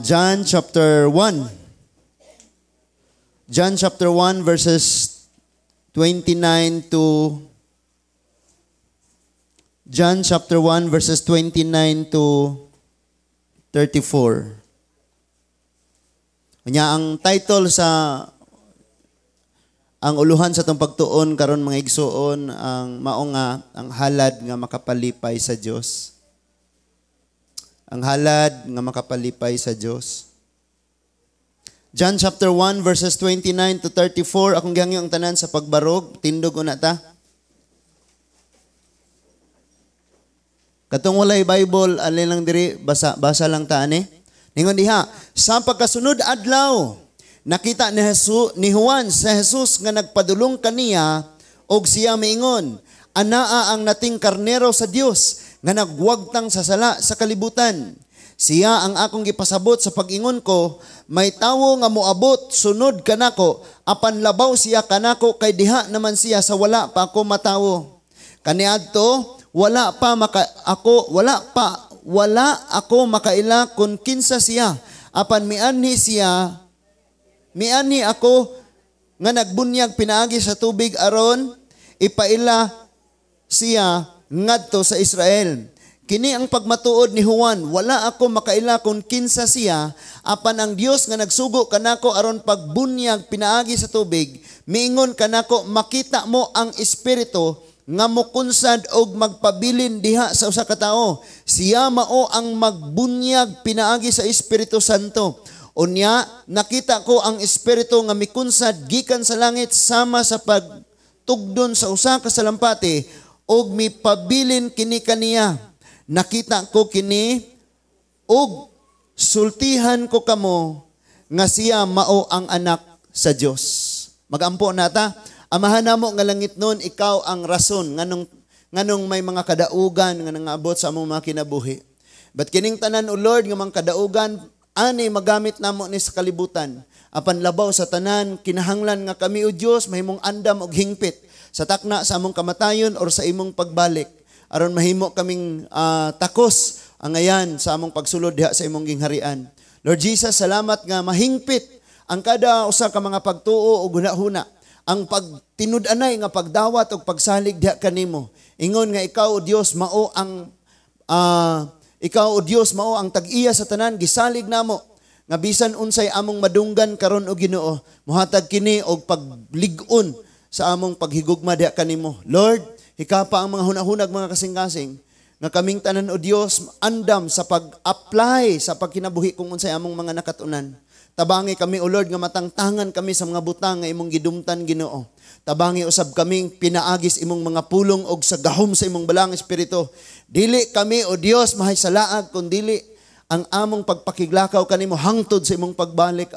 John chapter 1. John chapter 1 verses 29 to John chapter 1 verses 29 to 34. Kanya ang title sa ang uluhan sa itong pagtuon karon mga igsoon ang mao nga ang halad nga makapalipay sa Dios. Ang halad nga makapalipay sa Dios. John chapter 1 verses 29 to 34 akong gihangyo ang tanan sa pagbarog tindog una ta. Katong walay Bible alin lang diri basa lang ta ani. Ningon diha sa pagkasunod adlaw nakita ni Juan sa Jesus nga nagpadulong kaniya og siya miingon anaa ang nating karnero sa Dios nga nagwagtang sa sala sa kalibutan. Siya ang akong gipasabot sa pag-ingon ko, may tawo nga moabot sunod kanako, apan labaw siya kanako kay diha naman siya sa wala pa ako matawo. Kaniadto, wala ako makaila kun kinsa siya, apan mianhi ako nga nagbunyag pinaagi sa tubig aron ipaila siya ngadto sa Israel. Kini ang pagmatuod ni Juan, wala ako makaila kung kinsa siya, apan ang Dios nga nagsugo kanako aron pagbunyag pinaagi sa tubig, miingon kanako makita mo ang espiritu nga mokunsad og magpabilin diha sa usa ka tawo. Siya mao ang magbunyag pinaagi sa Espiritu Santo. Unya nakita ko ang espiritu nga mikunsad gikan sa langit sama sa pagtugdon sa usa ka salampati og mipabilin kini kaniya. Nakita ko kini og sultihan ko kamo nga siya mao ang anak sa Dios. Magampo nata, amahan namo nga langit nun ikaw ang rason nganong may mga kadaugan nga nangaabot sa among mga kinabuhi. But kining tanan o Lord nga mga kadaugan ani magamit namo ni sa kalibutan. Apan labaw sa tanan kinahanglan nga kami o Dios mahimong andam og hingpit sa takna sa among kamatayon or sa imong pagbalik aron mahimo kaming takos ang ngayan sa among pagsulod diha sa imong gingharian. Lord Jesus, salamat nga mahingpit ang kada usa ka mga pagtuo o hunahuna ang pagtinud-anay nga pagdawat o pagsalig diha kanimo. Ingon nga ikaw o Dios mao ang tag-iya sa tanan gisalig namo nga bisan unsay among madunggan karon og Ginoo mohatag kini og paglig-on sa among paghigugma diha kanimo. Lord, hikapa ang mga hunahunag mga kasing-kasing nga kaming tanan o Dios andam sa pag-apply sa pagkinabuhi kung unsay among mga nakatunan. Tabangi kami o Lord nga matangtangan kami sa mga butang nga imong gidumtan Ginoo. Tabangi usab kaming pinaagis imong mga pulong og sa gahom sa imong balang espiritu. Dili kami o Dios mahaysalaag kun dili ang among pagpakiglakaw kanimo hangtod sa imong pagbalik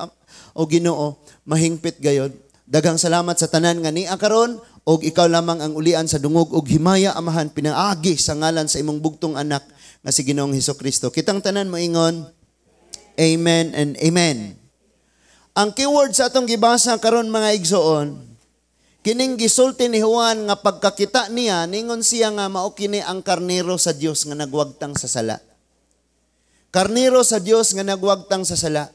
o Ginoo mahingpit gayod. Daghang salamat sa tanan nga niya karon og ikaw lamang ang ulian sa dungog og himaya amahan pinaagi sa ngalan sa imong bugtong anak nga si Ginoong Hesukristo. Kitang tanan moingon amen and amen. Ang keyword sa atong gibasa karon mga igsoon, kining gisulti ni Juan nga pagkakita niya, ningon siya nga mao kini ang karnero sa Dios nga nagwagtang sa sala. Karnero sa Dios nga nagwagtang sa sala.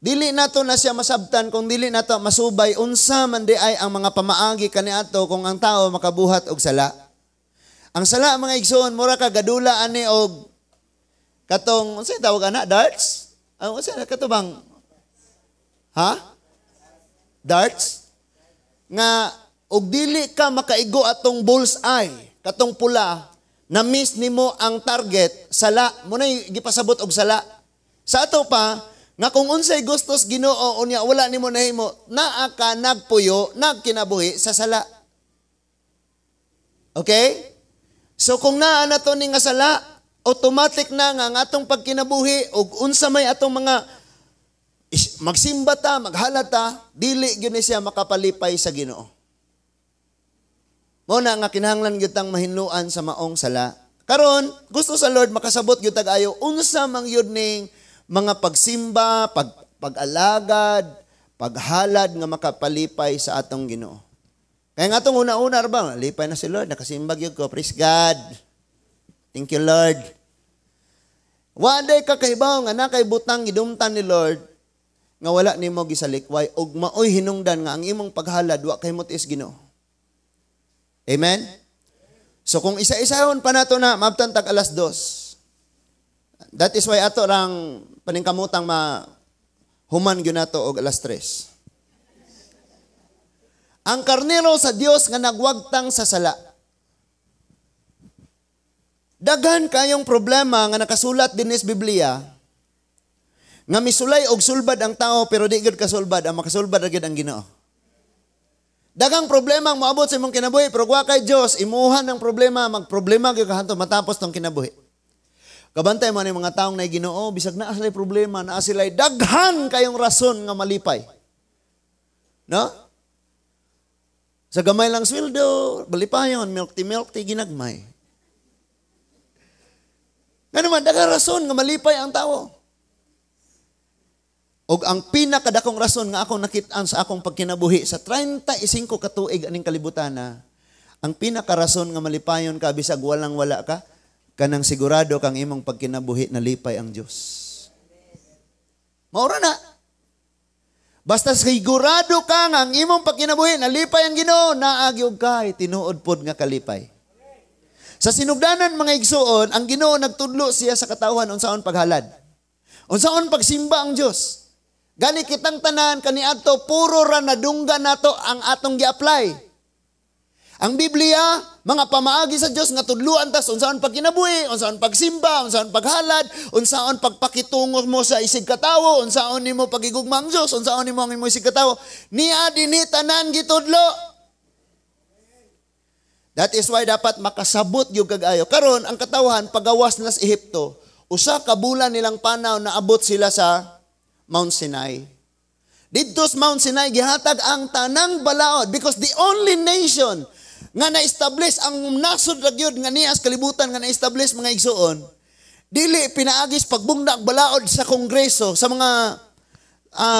Dili nato na siya masabtan kung dili nato masubay unsa man di ay ang mga pamaagi kaniadto kung ang tao makabuhat og sala. Ang sala mga igsoon mura ka gadula ani og katong unsay tawag ana darts? Unsay katubang darts? Nga og dili ka makaigo atong bullseye, katong pula, na miss nimo ang target, sala, mo na gipasabot og sala. Sa ato pa, nga kung unsay gustos Ginoo unya wala nimo nahimo, naa ka nagpuyo, nagkinabuhi sa sala. Okay? So kung naa na to ni nga sala, automatic na nga ang atong pagkinabuhi og unsa may atong mga magsimba ta, maghalata, dili gyud siya makapalipay sa Ginoo. Mo na nga kinahanglan gyud tang mahinluan sa maong sala. Karon, gusto sa Lord makasabot gyud tag-ayo unsa man gyud ning mga pagsimba, pag-alagad, paghalad nga makapalipay sa atong Ginoo. Kaya nga itong una-una, ba, lipay na si Lord, nakasimbag yun ko, praise God. Thank you, Lord. Waday ka kahibaw nga na kay butang gidumtan ni Lord nga wala nimo gisalikway ug maoy hinungdan nga ang imong paghalad wa kay motis Ginoo. Amen. So kung isa-isahon pa nato na mabtan tag alas 2. That is why ato lang paningkamutang human gyud nato og alas 3. Ang karnero sa Dios nga nagwagtang sa sala. Daghan kayong problema nga nakasulat din sa Biblia nga misulay og sulbad ang tao pero di gid kasulbad, ang makasulbad ra gid ang Ginoo. Daghang problema ang moabot sa imong kinabuhi pero wa kay Dios imuhan ang problema, magproblema gyud kahanto matapos tong kinabuhi. Kabantay man ang mga taong nay Ginoo bisag naa sila problema, naa sila daghan kayong rason nga malipay. No? Sa gamay lang sweldo, balipayon, milk tea ginagmay. Nga naman, daghang rason nga malipay ang tao. O ang pinakadakong rason nga akong nakitaan sa akong pagkinabuhi sa 35 katuig aning kalibutan na, ang pinakarason nga malipayon ka bisag walang-wala ka, kanang sigurado kang imong pagkinabuhi na lipay ang Diyos. Maura na. Basta sigurado ka nga ang imong pagkinabuhi na lipay ang Ginoo, naagyog ka, tinuod pod nga kalipay. Sa sinugdanan mga igsuon, ang Ginoo nagtudlo siya sa katawhan unsaon paghalad. Unsaon pagsimba ang Dios. Gani kitang tanan kaniadto puro ra nadunggan nato ang atong gi-apply. Ang Biblia, mga pamaagi sa Dios nga tudluan tas unsaon pagkinabuhi, unsaon pagsimba, unsaon paghalad, unsaon pagpakitungo mo sa isig katawo, unsaon nimo pagigugma ang Dios, unsaon nimo ang imong isig katawo. Niya dinhi tanan gitudlo. That is why dapat makasabot yung kagayo. Karon ang katawhan pagawas nila sa Ehipto, usa ka bulan nilang panaw na abot sila sa Mount Sinai. Dito sa Mount Sinai gihatag ang tanang balaod because the only nation nga na-establish ang nasod ra gyud nga niya sa kalibutan nga na-establish mga igsuon. Dili pinaagis pagbungdag balaod sa kongreso sa mga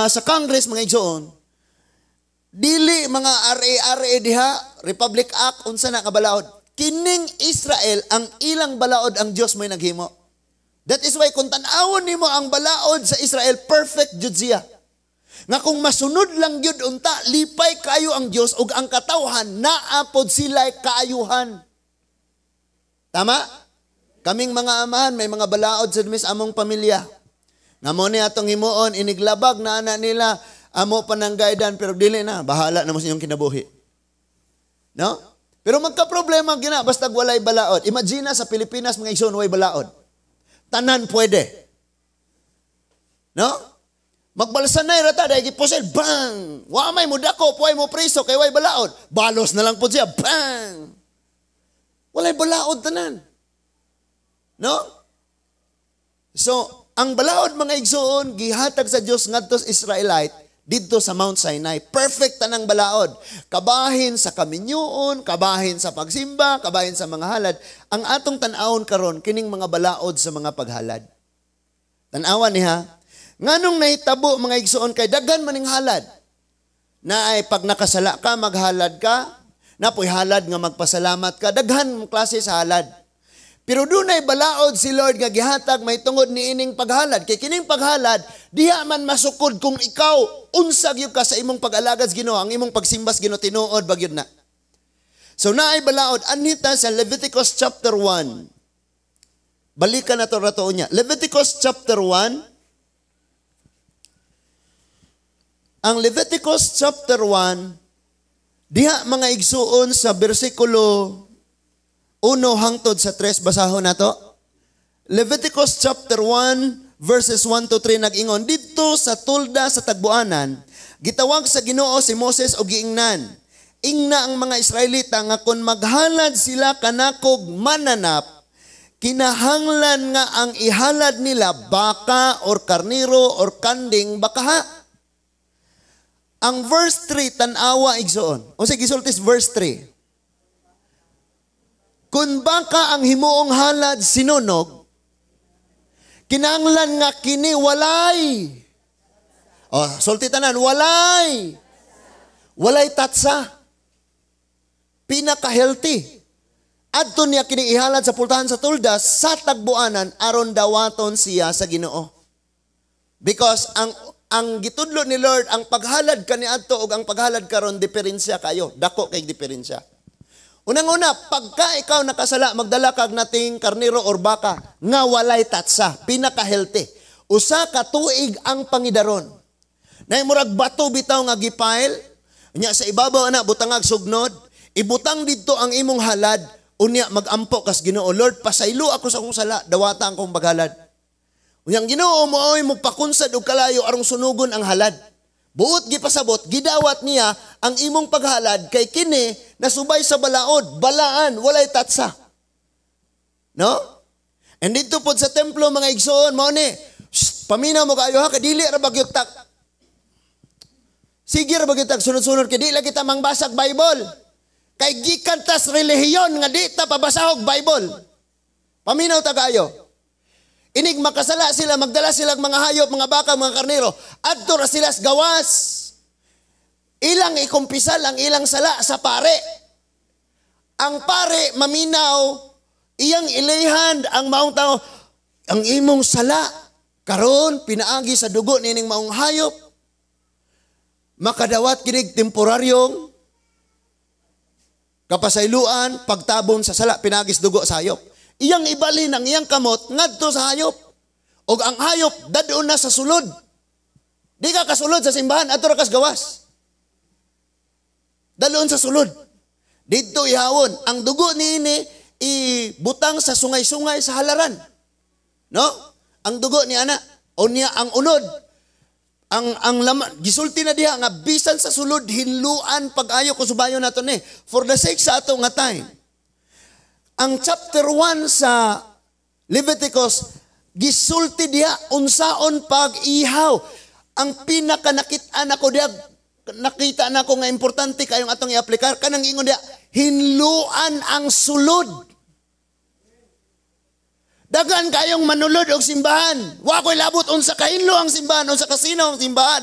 sa Congress mga igsuon. Dili mga RA diha, Republic Act, unsa na kabalaod. Kining Israel, ang ilang balaod ang Diyos may naghimo. That is why kung tan-awon nimo ang balaod sa Israel, perfect jud siya. Nga kung masunod lang jud unta, lipay kayo ang Diyos ug ang katawhan, naapod sila'y kaayuhan. Tama? Kaming mga amahan, may mga balaod sa mis among pamilya. Nga mo ni atong himuon, iniglabag na anak nila, amo pa ng gaidan, pero dili na, bahala na mo sa inyong kinabuhi. No? Pero magka-problema gina, basta walay balaod. Imagine sa Pilipinas, mga igsoon, way balaod. Tanan pwede. No? Magbalsan na irata, dahil gipusil, bang! Wa may mudako, puway mo priso, kay way balaod. Balos na lang po siya, bang! Walay balaod tanan. No? So, ang balaod mga igsoon, gihatag sa Diyos ngadto sa Israelite, dito sa Mount Sinai. Perfect tanang balaod. Kabahin sa kaminyuon, kabahin sa pagsimba, kabahin sa mga halad. Ang atong tan-awon karon kining mga balaod sa mga paghalad. Tan-awan niya, nganong nahitabo mga igsoon kay daghan maning halad. Na ay pag nakasala ka, maghalad ka, napoy halad nga magpasalamat ka, daghan klase sa halad. Pero dunay balaod si Lord nga gihatag may tungod ni ining paghalad. Kay kining paghalad, diha man masukod kung ikaw unsag gyud ka sa imong pag-alagad sa Ginoo, ang imong pagsimbas Ginoo tinuod ba gyud na. So naay balaod anita sa Leviticus chapter 1. Balikan na to rato niya. Leviticus chapter 1. Ang Leviticus chapter 1, diha mga igsuon sa bersikulo 1 hangtod sa 3, basahon nato. Leviticus chapter 1 verses 1 to 3 nag-ingon, dito sa tulda sa tagbuanan, gitawag sa Ginoo si Moses og giingnan. Ingna ang mga Israelita nga kung maghalad sila kanakog mananap, kinahanglan nga ang ihalad nila baka or karniro or kanding bakaha. Ang verse 3 tan-awa igsoon. O sige gisultis verse 3. Kung baka ang himuong halad sinunog, kinanglan nga kini walay. Oh, sulti tanan, walay. Walay tatsa. Pinaka-healthy. adto niya kining ihalad sa pultahan sa tulda sa tagbuanan aron dawaton siya sa Ginoo. Because ang gitudlo ni Lord, ang paghalad kaniadto ug ang paghalad karon diferensya kayo, dako kay diferensya. Unang-una, pagka ikaw nakasala, magdala kag nating karnero or baka nga walay tatsa, pinaka-healthy. Usa ka tuig ang pangidaron. Nay murag bato bitaw nga gipail, nya sa ibabaw na butangag sugnod, ibutang didto ang imong halad, unya magampo kas Ginoo, Lord, pasaylo ako sa akong sala, dawata ang kong baghalad. Unyang Ginoo mo'y magpakunsad og kalayo arong sunugon ang halad. Buot gipasabot, gidawat niya ang imong paghalad kay kini nasubay sa balaod, balaan, walay tatsa. No? And dito po sa templo mga igsoon, mao ni, paminaw mo kayo ha, kadili ra bagyot tak. Sige ra bagyot tak sunod-sunod kay di la kita mangbasag Bible. Kay gikan tas relihiyon nga di ta pabasahog Bible. Paminaw ta kayo. Inig makasala sila, magdala silang mga hayop, mga baka, mga karnero. Adto ra sila sa gawas. Ilang ikumpisal ang ilang sala sa pare. Ang pare maminaw, iyang ilayhan ang maong tao, ang imong sala. Karon pinaagi sa dugo nining maong hayop. Makadawat kinig temporaryong kapasayloan, pagtabon sa sala, pinagis dugo sa hayop. Iyang ibalin ang iyang kamot ngadto sa hayop. Og ang hayop dadon na sa sulod. Di ka kasulod sa simbahan adto ra kas gawas. Dalon sa sulod. Didto ihawon ang dugo niini ibutang sa sungay-sungay sa halaran. No? Ang dugo ni ana o niya ang unod. Ang laman gisulti na diha nga bisan sa sulod hinluan pag-ayo ko subayon nato ni for the sake sa ato nga time. Ang chapter 1 sa Leviticus, gisulti diha unsaon pag-ihaw. Ang pinaka nakita nako diha, nakita nako nga importante kayong atong i-aplikar, kanang ingon diha, hinluan ang sulod. Dagan kayong manulod og simbahan. Wa ko'y labot unsa kahinlo ang simbahan, unsa kasino ang simbahan.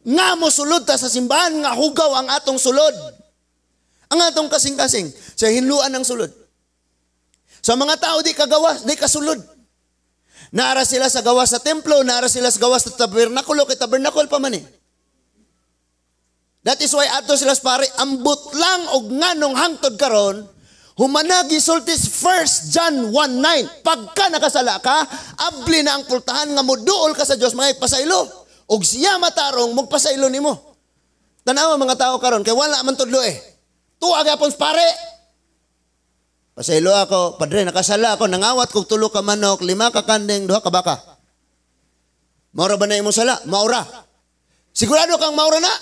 Nga mo sulod ta sa simbahan, nga hugaw ang atong sulod. Ang atong kasing-kasing, sa hinluan ang sulod. So mga tao di kagawas, di kasulod. Naara sila sa gawas sa templo, naara sila sa gawas sa tabernakulo, kay tabernakul pa man eh. That is why ato sila sa pare, ambot lang og nganong hangtod karon, humanagi sultis 1 John 1:9. Pagka nakasala ka, abli na ang pultahan nga moduol ka sa Dios mga pasaylo. Og siya matarong magpasaylo nimo. Tanaw mga tao karon kay wala man tudlo eh. Tuwa gyapon sa pare. Pasaylo ako, padre, nakasala ako, nangawat kog 3 ka manok, 5 ka kanding, 2 ka baka. Maura ba na imong sala? Maura. Sigurado kang maura na?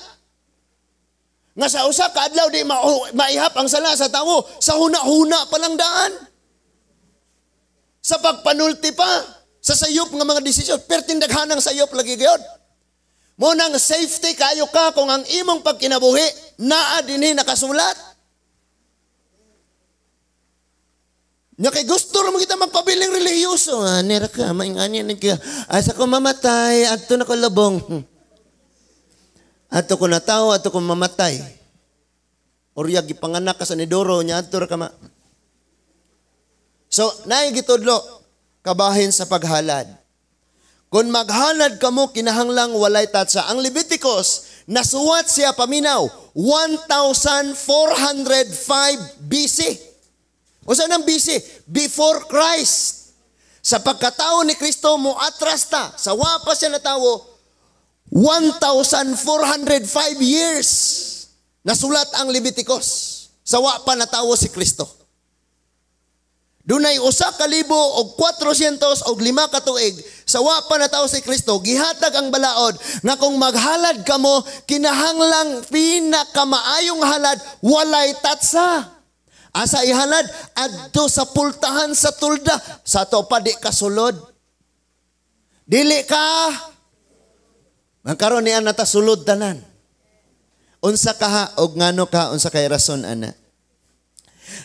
Nga sa usa ka adlaw di maihap ang sala sa tawo, sa huna-huna pa lang daan. Sa pagpanulti pa, sa sayop nga mga desisyon, pertindaghanang sayop lagi gayod. Mo nang safety kayo ka kung ang imong pagkinabuhi naa dinhi nakasulat. Nya kay gusto ra mo kita magpabiling relihiyoso. Nira ka, mainganyan ka. Asa ko mamatay, adto na ko labong. Adto ko natawo, adto ko mamatay. Orya gipanganak ka sa Nidoro, nya adto ra ka So, naay gitudlo, kabahin sa paghalad. Kung maghalad kamo, kinahanglang walay tatsa. Ang Leviticus, nasuwat siya paminaw, 1405 BC. O saan ang BC? Before Christ. Sa pagkatao ni Kristo mo atras ta. Sa wapa siya natawo, 1,405 years. Nasulat ang Leviticus. Sa wapa natawo si Kristo. Dunay 1,400 og 5 ka tuig. Sa wapa natawo si Kristo, gihatag ang balaod nga kung maghalad kamo, kinahanglang pinakamaayong halad, walay tatsa. Asa ihalad, adto sa pultahan sa tulda, sa to pa di kasulod. Dili ka, magkaroon niya nata sulod tanan. Unsa ka ha, og ngano ka, unsa kay rason ana.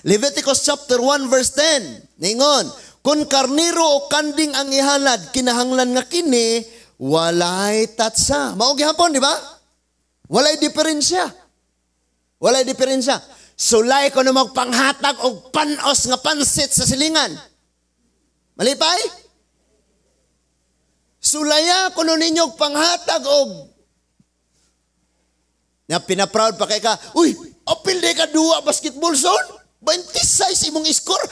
Leviticus chapter 1 verse 10, ningon, kung karniro o kanding ang ihalad, kinahanglan nga kini, walay tatsa. Mao gihapon, di ba? Walay diferensya. Walay diferensya. sulay ko na magpanghatag og panos nga pansit sa silingan. Malipay? Sulaya ko nun ninyo panghatag og na pinaproud pa kay ka, uy, apil de ka duwa basketball zone? 26 imong score.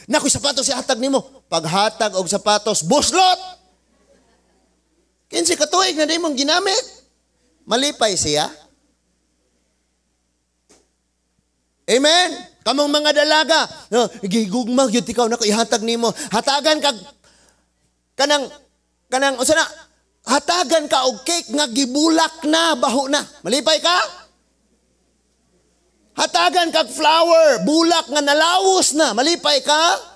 Nakoy sapatos si hatag nimo. Paghatag og sapatos, buslot! 15 katuig na di mong ginamit. Malipay siya. Amen? Kamong mga dalaga, no, gigugmag yun ikaw na ko ihatag nimo. Hatagan kag kanang unsa na hatagan ka og cake nga gibulak na baho na. Malipay ka? Hatagan kag flower, bulak nga nalawos na. Malipay ka?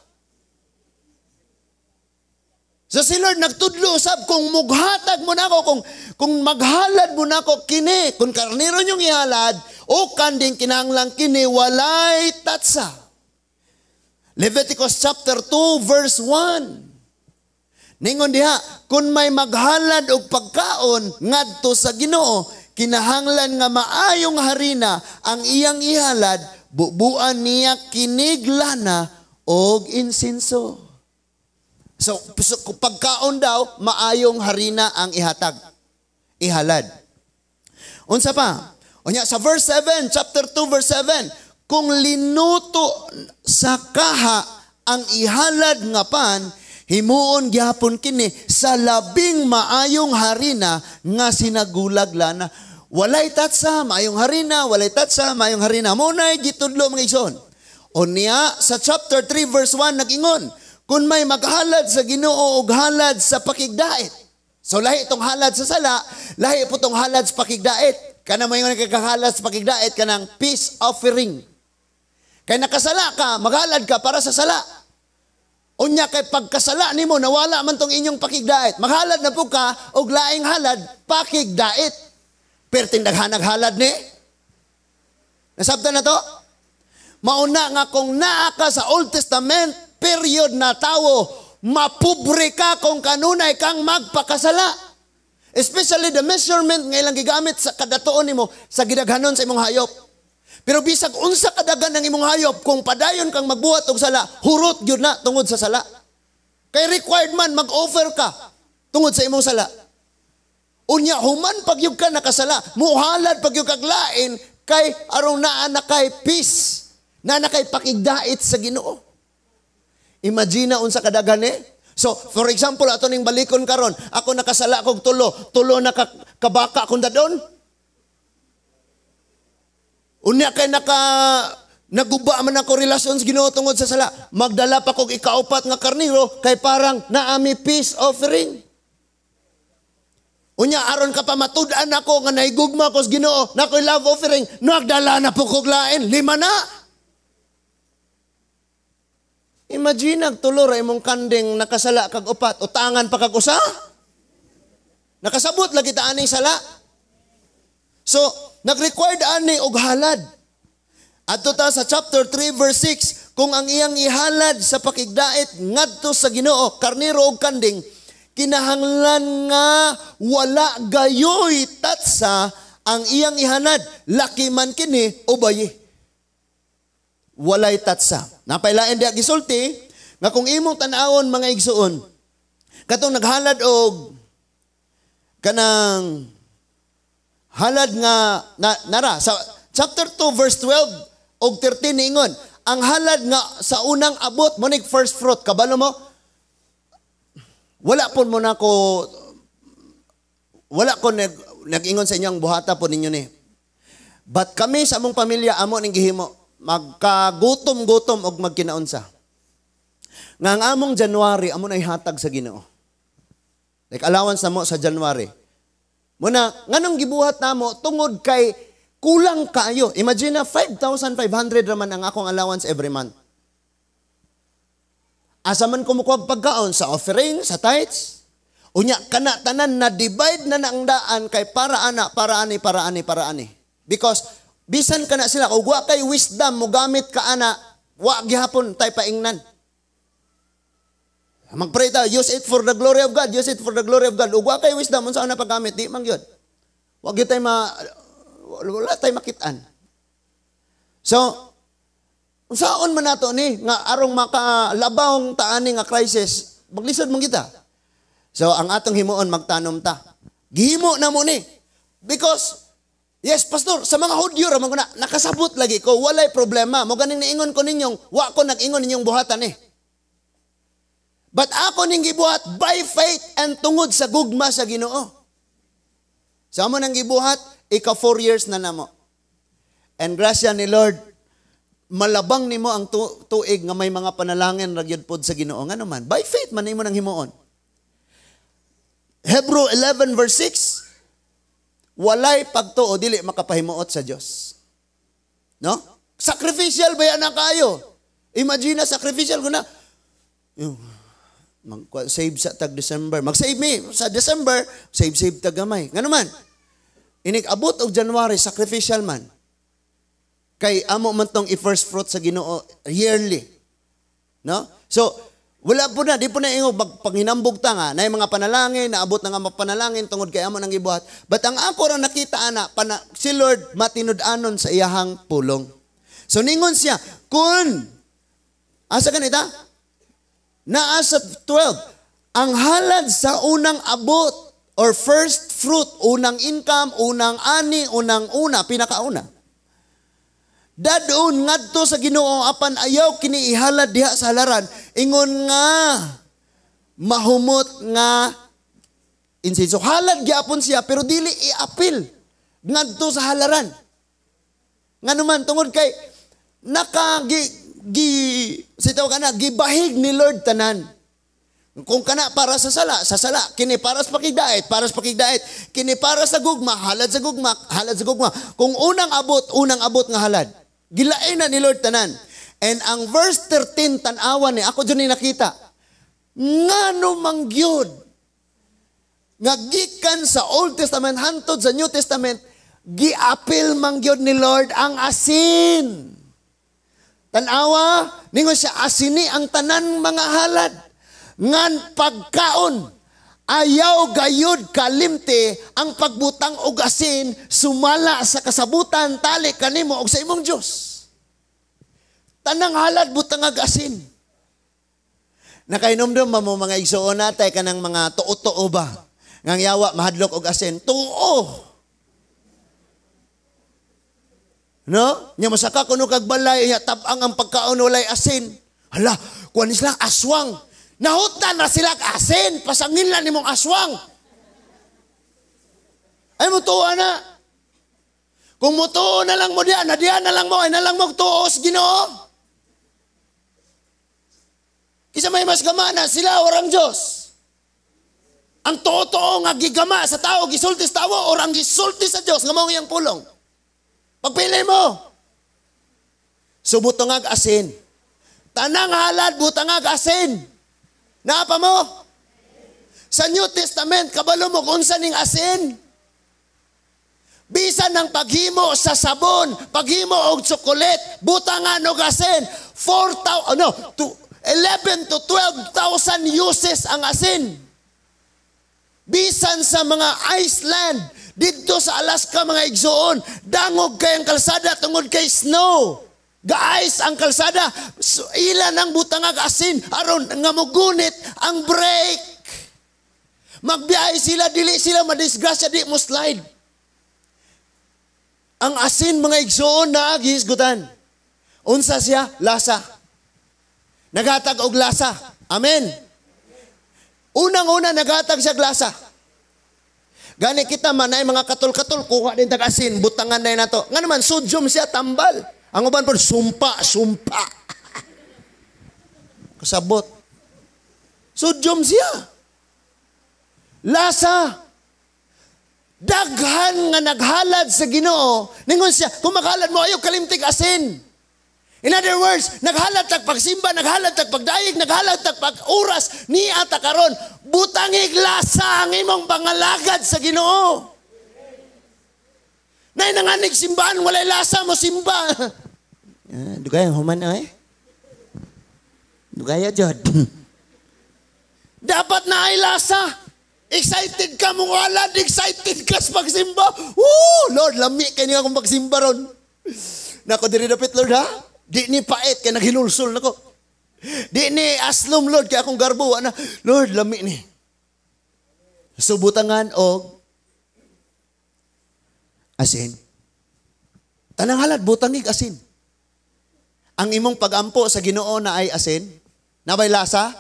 So si Lord nagtudlo usab kung mughatag mo na ako, kung maghalad mo na ako kini, kung karniro niyong ihalad, o kanding kinahanglang kini walay tatsa. Leviticus chapter 2 verse 1. Ningon diha, kung may maghalad og pagkaon ngadto sa Ginoo, kinahanglan nga maayong harina ang iyang ihalad, bubuan niya kiniglana og insinso. So pagkaon daw, maayong harina ang ihalad. Unsa pa? Unya sa verse 7, chapter 2 verse 7, kung linuto sa kaha ang ihalad nga pan, himuon gyapon kini sa labing maayong harina nga sinagulag lana. Walay tatsa, maayong harina, walay tatsa, maayong harina. Munay gitudlo mga igsoon. Unya sa chapter 3 verse 1 nag-ingon, kung may maghalad sa Ginoo og halad sa pakigdait. So lahi itong halad sa sala, lahi po itong halad sa pakigdait. Kana mo yung nagkakahalad sa pakigdait kanang peace offering. Kay nakasala ka, maghalad ka para sa sala. Unya kay pagkasala nimo nawala man tong inyong pakigdait. Maghalad na po ka og laing halad pakigdait. Perting daghanag halad ni. Nasabtan na to? Mauna nga kung naa ka sa Old Testament period na tawo, mapobre ka kung kanunay kang magpakasala. Especially the measurement nga ilang gigamit sa kadatuon nimo sa gidaghanon sa imong hayop. Pero bisag unsa kadagan ng imong hayop, kung padayon kang magbuhat og sala, hurot gyud na tungod sa sala. Kay required man mag-offer ka tungod sa imong sala. Unya human pagyud ka nakasala, muhalad pagyud kag lain kay aron naa na kay peace, na kay pakigdait sa Ginoo. Imagine unsa kadagan ni. So, for example, ato ning balikon karon, ako nakasala kog tulo na kabaka akong dadon. Unya kay naguba man ako relasyon sa Ginoo tungod sa sala. Magdala pa kog ikaupat nga karniro kay parang naami peace offering. Unya aron ka pa matud-an ako nga naigugma ko sa Ginoo, nakoy love offering, nagdala na po kog lain, 5 na. Imagine nagtulo ra imong kanding nakasala kag upat, utangan pa kag usa. Nakasabot lagi ta ani sala. So, nag-required ani og halad. Adto ta sa chapter 3 verse 6, kung ang iyang ihalad sa pakigdait ngadto sa Ginoo, karniro og kanding, kinahanglan nga wala gayoy tatsa ang iyang ihanad, laki man kini o bayi. Walay tatsa. Napailain diya gisulti nga kung imong tan-awon mga igsuon, katong naghalad og kanang halad nga nara sa chapter 2 verse 12 og 13 ningon, ang halad nga sa unang abot mo ning first fruit, kabalo mo, wala ko nag-ingon sa inyong buhata po ninyo ni. But kami sa among pamilya amo ning gihimo, magkagutom-gutom og magkinaunsa. Nga ang among January, amo na ihatag sa Ginoo. Like allowance na mo sa January. Muna, nganong gibuhat na mo, tungod kay kulang kayo. Imagine na 5,500 raman ang akong allowance every month. Asa man kumukuha pagkaon sa offering, sa tithes. Unya, tanan na divide na ang daan kay para ani. Because, bisan ka na sila, kung wa kay wisdom, mo gamit ka ana, wa gihapon tay paingnan. Magpray ta, use it for the glory of God, use it for the glory of God. Ug wa kay wisdom, unsa na paggamit, di man gyud. Wa gyud tay wala tay makitaan. So, Unsaon man nato ni nga arong makalabawng taani nga crisis, maglisod man kita. So ang atong himuon magtanom ta. Gihimo na mo ni. Because yes, pastor, sa mga Hudyo ra man nakasabot lagi ko, walay problema. Mo ganing niingon ko ninyong, wa ko nag-ingon ninyong buhatan eh. But ako ning gibuhat by faith and tungod sa gugma sa Ginoo. Sa mo nang gibuhat, ika 4 years na namo. And grasya ni Lord, malabang nimo ang tuig nga may mga panalangin ra gyud pod sa Ginoo. Nga naman, by faith man nimo nang himuon. Hebrew 11 verse 6, walay pagtuo dili makapahimuot sa Dios. No? Sacrificial ba yan na kayo? Imagine na sacrificial ko na. Mag-save sa tag-December. Mag-save me sa December, save tag-gamay. Nga naman, inig-abot og January, sacrificial man. Kay amo man tong i-first fruit sa Ginoo yearly. No? So, wala po na, di po na ingog paghinambog ta nga, na yung mga panalangin, naabot na nga mapanalangin tungod kay amo nang gibuhat. But ang ako ra nakita ana, si Lord matinud-anon sa iyahang pulong. So ningon siya, kun, asa ganita? Naa sa 12, ang halad sa unang abot or first fruit, unang income, unang ani, unang-una, pinakauna. Dadon ngadto sa Ginoo apan ayaw kini ihalad diha sa halaran, ingon nga mahumot nga insenso. Halad gyapon siya pero dili iapil ngadto sa halaran. Nganuman tungod kay sitaw kana gibahig ni Lord tanan. Kung kana para sa sala, kini para sa pakigdait, kini para sa gugma, halad sa gugma. Kung unang abot nga halad. Gilain na ni Lord tanan. And ang verse 13 tan-awan ni ako dyan nakita. Ngano mangyod nga gikan sa Old Testament hantod sa New Testament giapil mangyod ni Lord ang asin. Tan-awa ningon siya asini ang tanan mga halad. Ngan pagkaon ayaw gayud kalimte ang pagbutang og asin sumala sa kasabutan tali kanimo og sa imong Dios. Tanang halad butang ag asin. Nakainomdom mo mga igsuon natay kanang mga tuo-tuo ba? Ngang yawa mahadlok og asin. Tuo. No? Nya masaka kuno kag balay nya tab-ang ang pagkaon walay asin. Hala, kuan sila aswang. Nahutan na sila asin, pasangin lang nimong aswang. Ay mo tuwa na. Kung mo tuwa na lang mo diyan, na diyan na lang mo, ay na lang mo tuos, Ginoo. Kisa may mas gamana, sila orang Diyos. Ang totoo nga gigama sa tao, gisulti sa tao, or ang gisulti sa Diyos, nga mong iyang pulong. Pagpili mo. Subutangag asin. Tanang halad, butangag asin. Naapa mo? Sa New Testament, kabalo mo kung saan yung asin. Bisan ng paghimo sa sabon, paghimo og tsokolet, butangan og asin, 11 to 12,000 uses ang asin. Bisan sa mga Iceland, dito sa Alaska mga igsoon, dangog kay ang kalsada tungod kay snow. Ga-ice ang kalsada, so, ilan ang butangag asin, aron nga mugunit ang brake. Magbiyahe sila, dili sila madisgrasya, di mo slide. Ang asin mga igsoon na gihisgutan. Unsa siya? Lasa. Naghatag og lasa. Amen. Unang-una naghatag siya lasa. Gani kita man ay mga katol-katol, kuha din tag asin, butangan na nato. Nga naman, sodium siya, tambal. Ang uban po, sumpa. Kasabot. Sodium siya. Lasa. Daghan nga naghalad sa Ginoo. Ningon siya, kung maghalad mo, ayaw kalimtig asin. In other words, naghalad tag pagsimba, naghalad tag pagdayeg, naghalad tag pag-uras, ni ata karon butangig lasa ang imong pangalagad sa Ginoo. Nay nanganig simbahan, walay lasa mo simba. Dugay ang human ay. Dugay jud. Dapat na ay lasa. Excited ka mong walad, excited ka sa pagsimba. Woo! Lord, lami kay niya akong pagsimba ron. Nako diri dapit Lord ha. Di ni pait kay naghinulsol nako. Di ni aslom Lord kay akong garbo na Lord lami ni. Subutangan og asin. Tanang halad butangig asin. Ang imong pagampo sa Ginoo na ay asin, nabay lasa,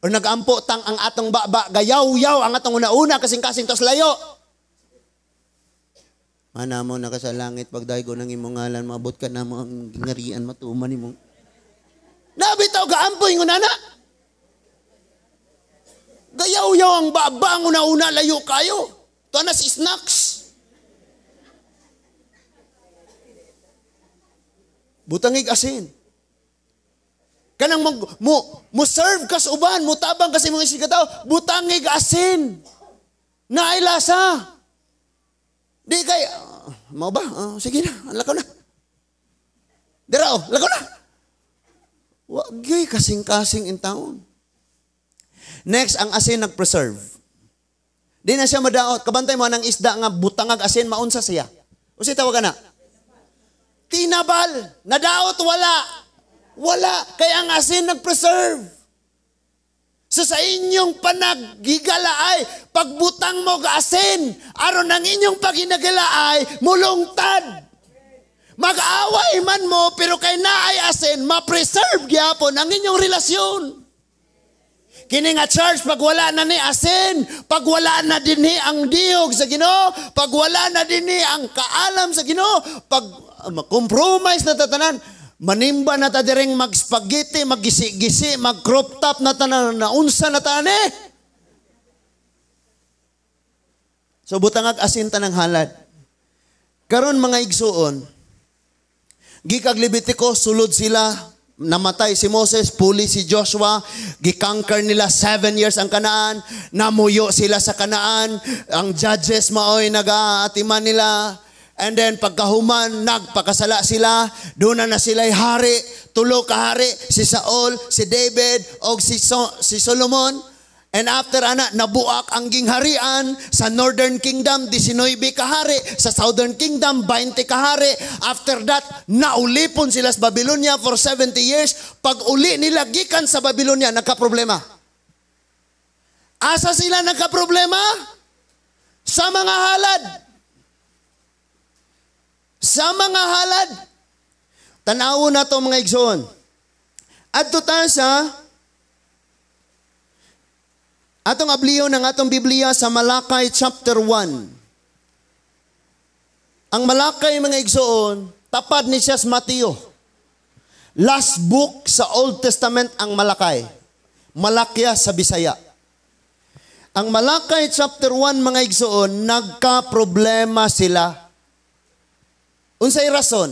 o nagampo tang ang atong baba gayaw-yaw ang atong una-una kasing-kasing tos layo. Mana mo na ka sa langit pagdaygo ng imong ngalan maabot ka na mo ang ngarian matuman nimo. Nabitaw gaampo ingon ana. Gayaw-yaw ang baba ang una-una layo kayo. To na si snacks. Butangig asin. Kanang mo serve kas uban, mo tabang kasi mga sigataw, butangig asin. Na ay lasa. Di kay mau ba? Sige na, lakaw na. Dira lakaw na. Wag kasing-kasing in taon. Next, ang asin nag-preserve. Di na siya madaot. Kabantay mo ng isda nga butangag asin, maunsa siya. O siya tawag na? Tinabal. Nadaot, wala. Wala. Kaya ang asin nag-preserve. So sa inyong panaggigalaay, pagbutang mo ga asin, aron ang inyong paghinagalaay, mulungtad. Mag-away man mo, pero kay naay asin, ma-preserve gyapon ang inyong relasyon. Kini nga church, pag wala na ni asin, pag wala na dinhi ang diog sa Ginoo, pag wala na dinhi ang kaalam sa Ginoo, pag compromise na tatanan, manimba na ta direng mag-spaghetti, mag-gisi-gisi, mag-crop top na tanan, naunsa na tani. So butangag asin tanang halad. Karon mga igsuon, gikag Levitico, sulod sila, namatay si Moses, puli si Joshua, gikanker nila 7 years ang Kanaan, namuyo sila sa Kanaan, ang judges maoy nag-aatiman nila, and then pagkahuman, nagpakasala sila, doon na sila'y hari, tulo ka hari, si Saul, si David, o si Solomon. And after nabuak ang gingharian sa Northern Kingdom, 19 kahari. Sa Southern Kingdom, 20 kahari. After that, naulipon sila sa Babylonia for 70 years. Pag uli nila gikan sa Babylonia, nagka-problema. Asa sila nagka-problema? Sa mga halad. Sa mga halad. Tanaw na to mga igsoon. At sa atong abliyo ng atong Biblia sa Malakay chapter 1. Ang Malakay mga igsoon, tapad ni siya sa Mateo. Last book sa Old Testament ang Malakay. Malakya sa Bisaya. Ang Malakay chapter 1 mga igsoon, nagka-problema sila. Unsay rason?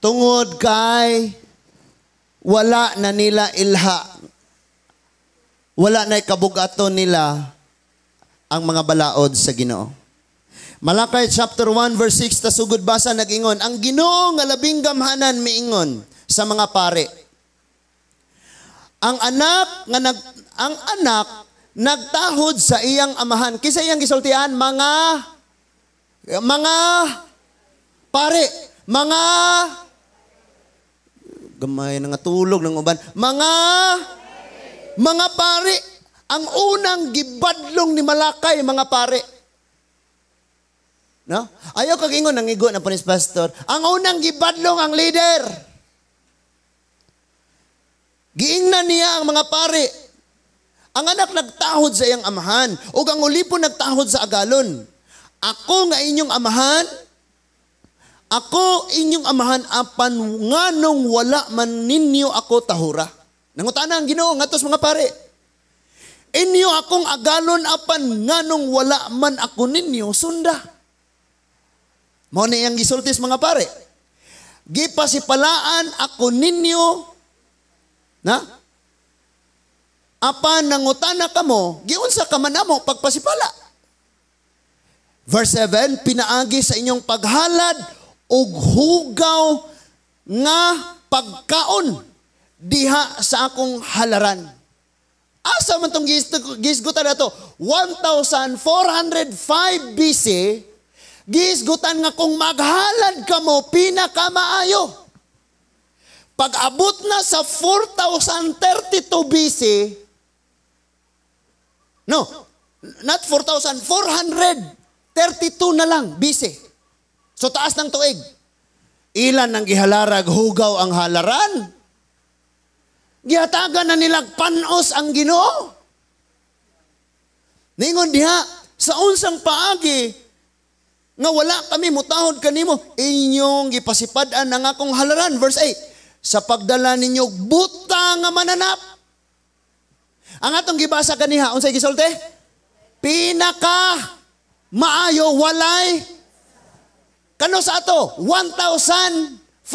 Tungod kay wala na nila ilha. Wala na kabugaton nila ang mga balaod sa Ginoo. Malakay chapter 1 verse 6 tasugod basa nag-ingon, ang Ginoo nga labing gamhanan miingon sa mga pare. Ang anak nagtahod sa iyang amahan. Kisa iyang gisultian mga pare, mga gamay nga tulog ng uban, mga pare, ang unang gibadlong ni Malakay, mga pare. No? Ayaw kag-ingon ng igo na panis pastor. Ang unang gibadlong ang leader. Giingnan niya ang mga pare. Ang anak nagtahod sa iyang amahan, ug ang ulipon nagtahod sa agalon. Ako nga inyong amahan, ako inyong amahan apan nganong wala man ninyo ako tahura. Nangutana ang Ginoo ngatos mga pare. Inyo akong agalon apan nganong wala man ako ninyo sunda. Mao na iyang gisultis mga pare. Gipasipalaan ako ninyo na apan nangutana kamo, giunsa ka man namo pagpasipala. Verse 7, pinaagi sa inyong paghalad ug hugaw nga pagkaon diha sa akong halaran. Asa man tong gisgutan na to? 1405 BC, Gisgutan nga kung maghalad ka mo, pinakamaayo. Pag abot na sa 4032 BC, no, not 4,000, 432 na lang BC. So taas ng tuig. Ilan ang gihalarag, hugaw ang halaran? Gihatagan na nilang panos ang Ginoo. Ningon diha, sa unsang paagi, nga wala kami mutahod kanimo, inyong gipasipadan ang akong halaran. Verse 8, sa pagdala ninyo buta nga mananap. Ang atong gibasa kaniha, unsay gisulti? Pinaka maayo walay. Kano sa ato? 1405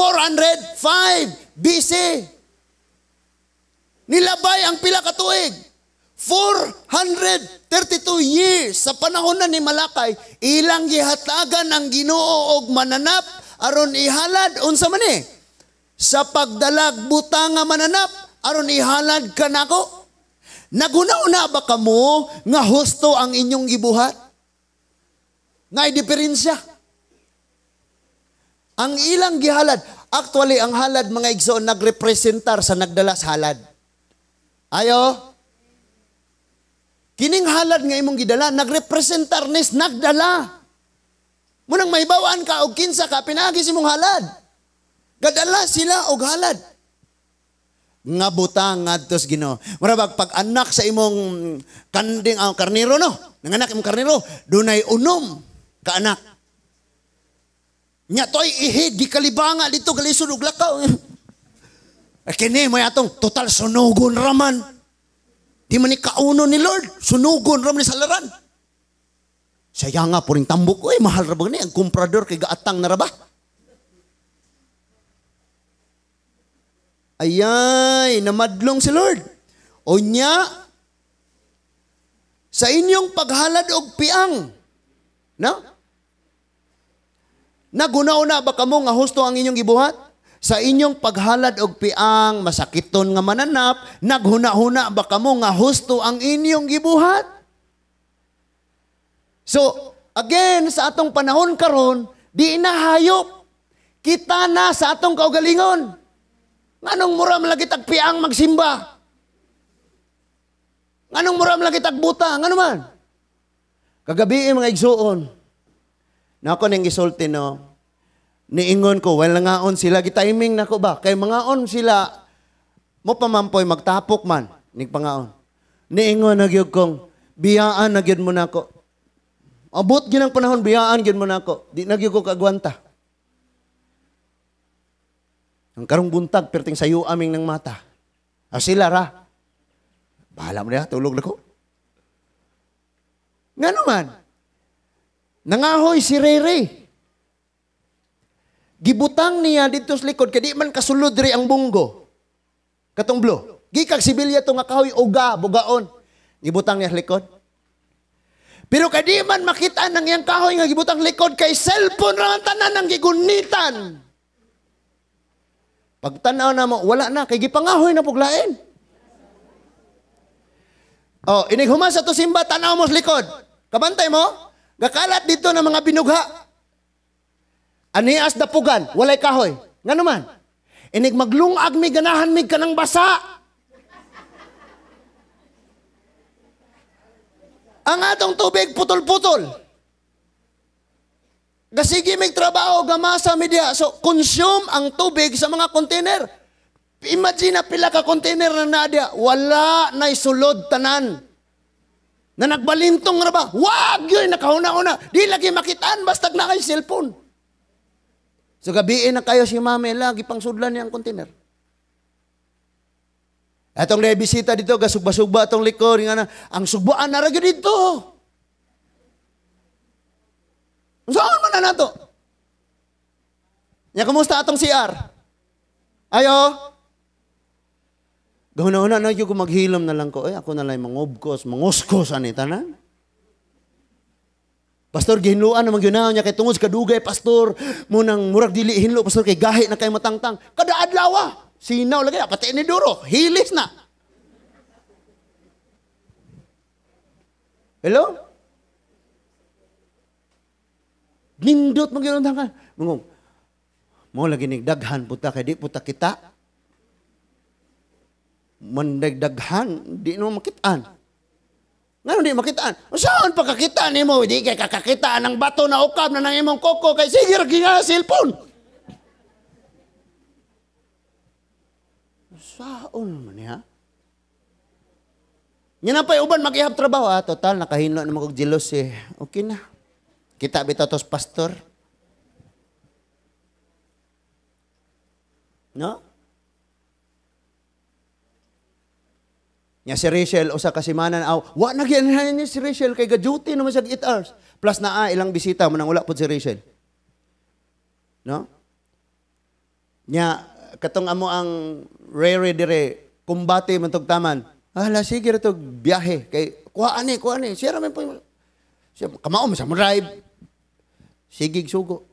BC. Nilabay ang pila ka tuig. 432 years sa panahon na ni Malakay, ilang gihatagan ang Ginoo og mananap aron ihalad unsa man ni? Sa pagdalag buta nga mananap aron ihalad kanako. Naguna-una ba kamo nga husto ang inyong gibuhat? Ngay diferensya. Ang ilang gihalad, actually ang halad mga igsoon nagrepresentar sa nagdala sa halad. Ayo. Kining halad nga imong gidala, nagrepresentar nis nagdala. Munang mahibawaan ka og kinsa ka pinagi si mong halad. Gadala sila og halad. Nga butang ngadtos Ginoo. Murabag pag anak sa imong kanding ang karniro no, nanganak imong karniro, dunay unom ka anak. Nya toy ihid di kalibanga dito kalisod og lakaw. Kini mo atong total sunugon raman. Di man ni kauno ni Lord, sunugon ram ni salaran. Saya nga puring tambok, oy mahal ra ba ni ang komprador kay gaatang na ra ba? Ayay, namadlong si Lord. O nya, sa inyong paghalad og piang, no? Nagunaw-na ba kamo nga husto ang inyong gibuhat? Sa inyong paghalad og piang, masakiton nga mananap, naghuna-huna ba kamo nga husto ang inyong gibuhat? So, again, sa atong panahon karon, di na hayop. Kita na sa atong kaugalingon. Nganong muram lagi tag piang magsimba? Nganong muram lagi tag buta? Ngano man? Kagabi mga igsuon. Nako ning gisulti no. Niingon ko, wala ngaon sila, gitiming na ko ba? Kay mangaon sila, mo pamampoy, magtapok man, nigpangaon. Niingon na gyud kong, biyaan na gyud mo na ko. Abot gyud ang panahon, biyaan gyud mo na ko. Di na gyud ko kagwanta. Ang karong buntag, perting sayo aming ng mata. Sila ra. Bahala mo na, tulog na ko. Nga naman, nangahoy si Rere. Gibutang niya dito sa likod, kaya di man kasulod rin ang bunggo. Katong blo. Gikag sibilya to nga kahoy, uga, bugaon. Gibutang niya sa likod. Pero kaya di man makita ng iyang kahoy nga gibutang likod, kay cellphone lang ang tanan ng gigunitan. Pagtanaw na mo, wala na, kay gipangahoy na puglain. Oh, inighuma sa to simba, tanaw mo sa likod. Kabantay mo, gakalat dito ng mga binugha. Anias dapugan, walay kahoy. Nga naman, inig maglungag mi ganahan mi ka ng basa. Ang atong tubig putol-putol. Gasigi mig trabaho, gamasa media. So, consume ang tubig sa mga container. Imagine na pila ka container na nadia. Wala na isulod tanan. Na nagbalintong ra ba? Wag yun, nakahuna-una. Di lagi makitaan, basta na kayo cellphone. So gabiin na kayo si mami, lagi pang sudlan niya ang container. Atong bisita dito, gasugba-sugba atong likod, nga na, ang sugbaan na ragyo dito. Saan man na nato? Nya, kumusta atong CR? Ayo? Gahuna-una na yung maghilom na lang ko, ako na lang mangubkos, manguskos, ani, tanan? Pastor, gihinluan naman yun niya kay tungod kadugay, pastor, munang murag dili hinlo, pastor, kay gahi na kay matangtang. Kada adlaw, sinaw lagi, pati ni Duro, hilis na. Hello? Nindot mag-iundangan. Mungong, mo lagi nigdaghan puta kay di puta kita. Mandagdaghan, di no makitaan. Nga di makitaan. Saan pagkakitaan mo? Di kay kakakitaan ng bato na ukab na ng imong koko kay sige ragi nga cellphone. Saan man ha? Yan ang pa'y uban mag-ihap trabaho. Total, nakahinlo na mag-jealous eh. Okay na. Kita bitaw tos pastor. No? Nya si Rachel, usa ka simanan, wa na gyanhan niya si Rachel, kay ga-duty naman siya 8 hours. Plus na ilang bisita, manang wala po si Rachel. No? Nya, katong amo ang rere dire, kumbate man tog taman. Hala, sige ito, biyahe. Kay, kuha ani. Siya ramen po. Siya, kamao mo siya, drive. Sigig sugo.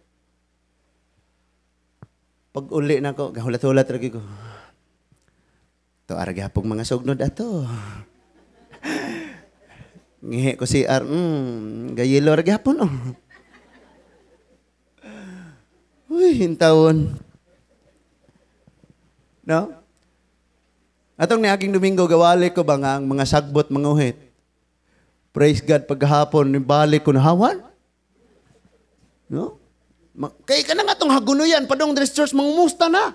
Pag uli na ko, gahulat-hulat lagi ko. Ito, aragapog mga sugnod ato. Ngihi ko si gayelo aragapon, oh. Uy, hintawon. No? Atong niaging Domingo, gawali ko ba nga ang mga sagbot, mga uhit? Praise God, paghapon, nibalik ko na hawan. No? Kaya ka na nga itong hagunoyan, padong dress church, mangumusta na.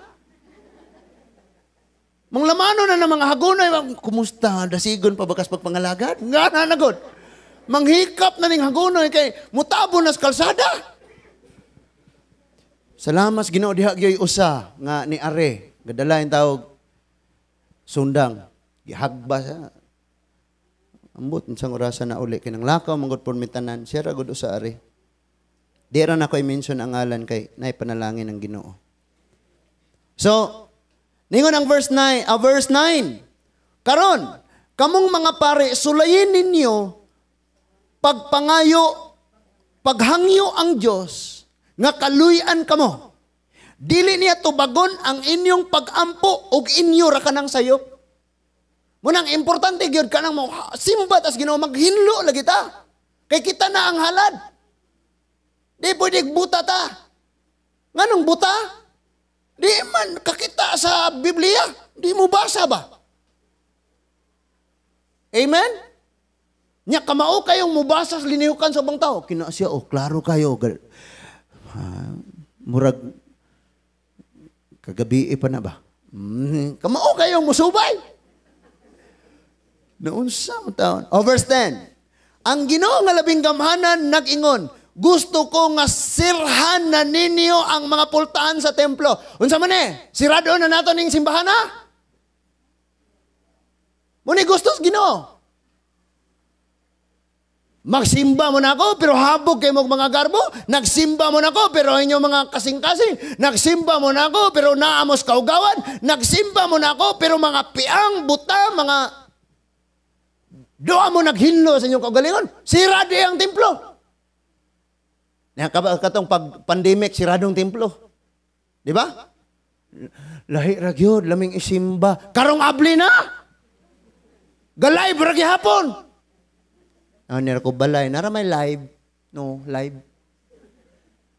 Manglamano na ng mga hagunoy, kumusta, dasigon pa bakas pagpangalagad? Nga na nagod. Manghikap na ning hagunoy, kay mutabo na sa kalsada. Salamat, Ginoo diha gyoy usa, nga ni Are, gadala yung tawag, sundang, gihagba sa ambot unsang orasan na uli kinang lakaw manggod pormitanan siya ra gud usa ari. Di ra na ko i-mention ang ngalan kay nay panalangin ng Ginoo. So, ningon ang verse 9, Karon, kamong mga pare, sulayin ninyo pagpangayo, paghangyo ang Dios nga kaluy-an kamo. Dili niya tubagon ang inyong pag-ampo ug inyo ra kanang sayop. Munang importante gyud kanang mo simba tas Ginoo maghinlo lagi ta. Kay kita na ang halad. Di pwede buta ta. Nganong buta? Di man kakita sa Biblia. Di mo basa ba? Amen? Nya kamao kayong mubasa sa linihukan sa ubang tao. Kina siya, klaro kayo. Murag kagabi pa na ba? Kamao kayong musubay. Naunsa mo taon. Verse 10. Ang Ginoo nga labing gamhanan nag-ingon, gusto ko nga sirhan na ninyo ang mga pultahan sa templo. Unsa man sirado na nato ning simbahan ha? Muni gustos Ginoo. Magsimba mo na ako, pero habog kayo mga garbo. Nagsimba mo na ako, pero inyong mga kasing-kasing. Nagsimba mo na ako, pero naamos kaugawan. Nagsimba mo na ako, pero mga piang, buta, mga doa mo naghinlo sa inyong kaugalingon. Sirado ang templo. Katong pag-pandemic, siradong templo. Di ba? Lahi ragyod, laming isimba. Karong abli na. Galay, baragi hapon. Nira ko balay. Nara may live. No, live.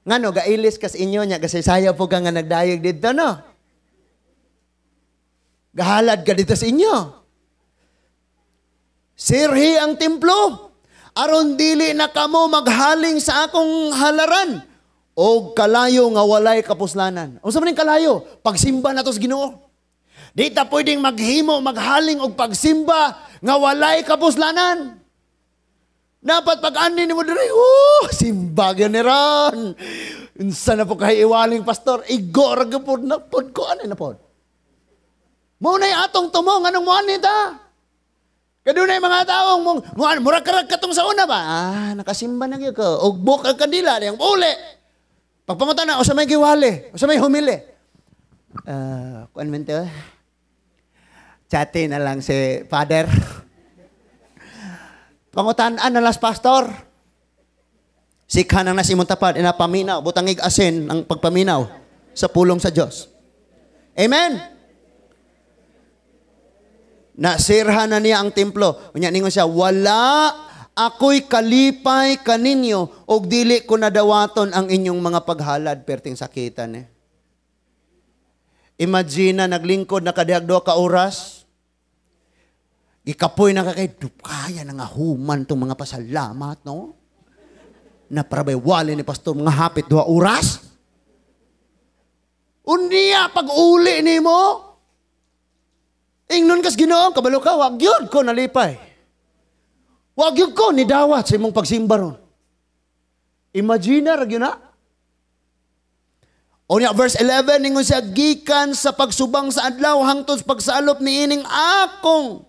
Nga no, gailis kas inyo niya. Kasi saya po ka nga nagdayag dito, no? Gahalad ka dito sa inyo. Sirhi ang templo. Aron dili na kamo maghaling sa akong halaran. O kalayo nga walay kapuslanan. Ano sa maning kalayo? Pagsimba na to sa Ginoo. Di ta pwedeng maghimo, maghaling og pagsimba nga walay kapuslanan. Dapat pag-ani ni mo diri, simba gyud ni ron. Unsa na po kay iwaling pastor, igor gyud na pod ko ani na pod. Mo nay atong tumo nganong mo ani ta? Kadunay mga taong murag-karag katong sa una ba? Nakasimba na gyud ko. Og bukag kandila yang uli. Pagpangutan na, o sa may giwali, o sa may humili. Kuan man to? Chati na lang si Father. Pangutan-an na las pastor. Sikha nang nasimong tapad, inapaminaw, butangig asin ang pagpaminaw sa pulong sa Diyos. Amen? Nasirhan na niya ang templo. Unya ningon siya, wala ako'y kalipay kaninyo, og dili ko nadawaton ang inyong mga paghalad, perting sakitan eh. Imagine na naglingkod na kadihagdo ka oras, ikapoy na kakay, kaya na nga human itong mga pasalamat, no? Naprabaywali ni pastor, mga hapit 2 oras. Unya, pag-uli ni mo, ingnon kas Ginoo, kabalo ka, wag yun ko nalipay. Wag yun ko nidawat sa imong pagsimba ron. Imagine na, rag yun na. O niya, verse 11, ningon siya, gikan sa pagsubang sa adlaw, hangtod sa pagsalop ni ining akong,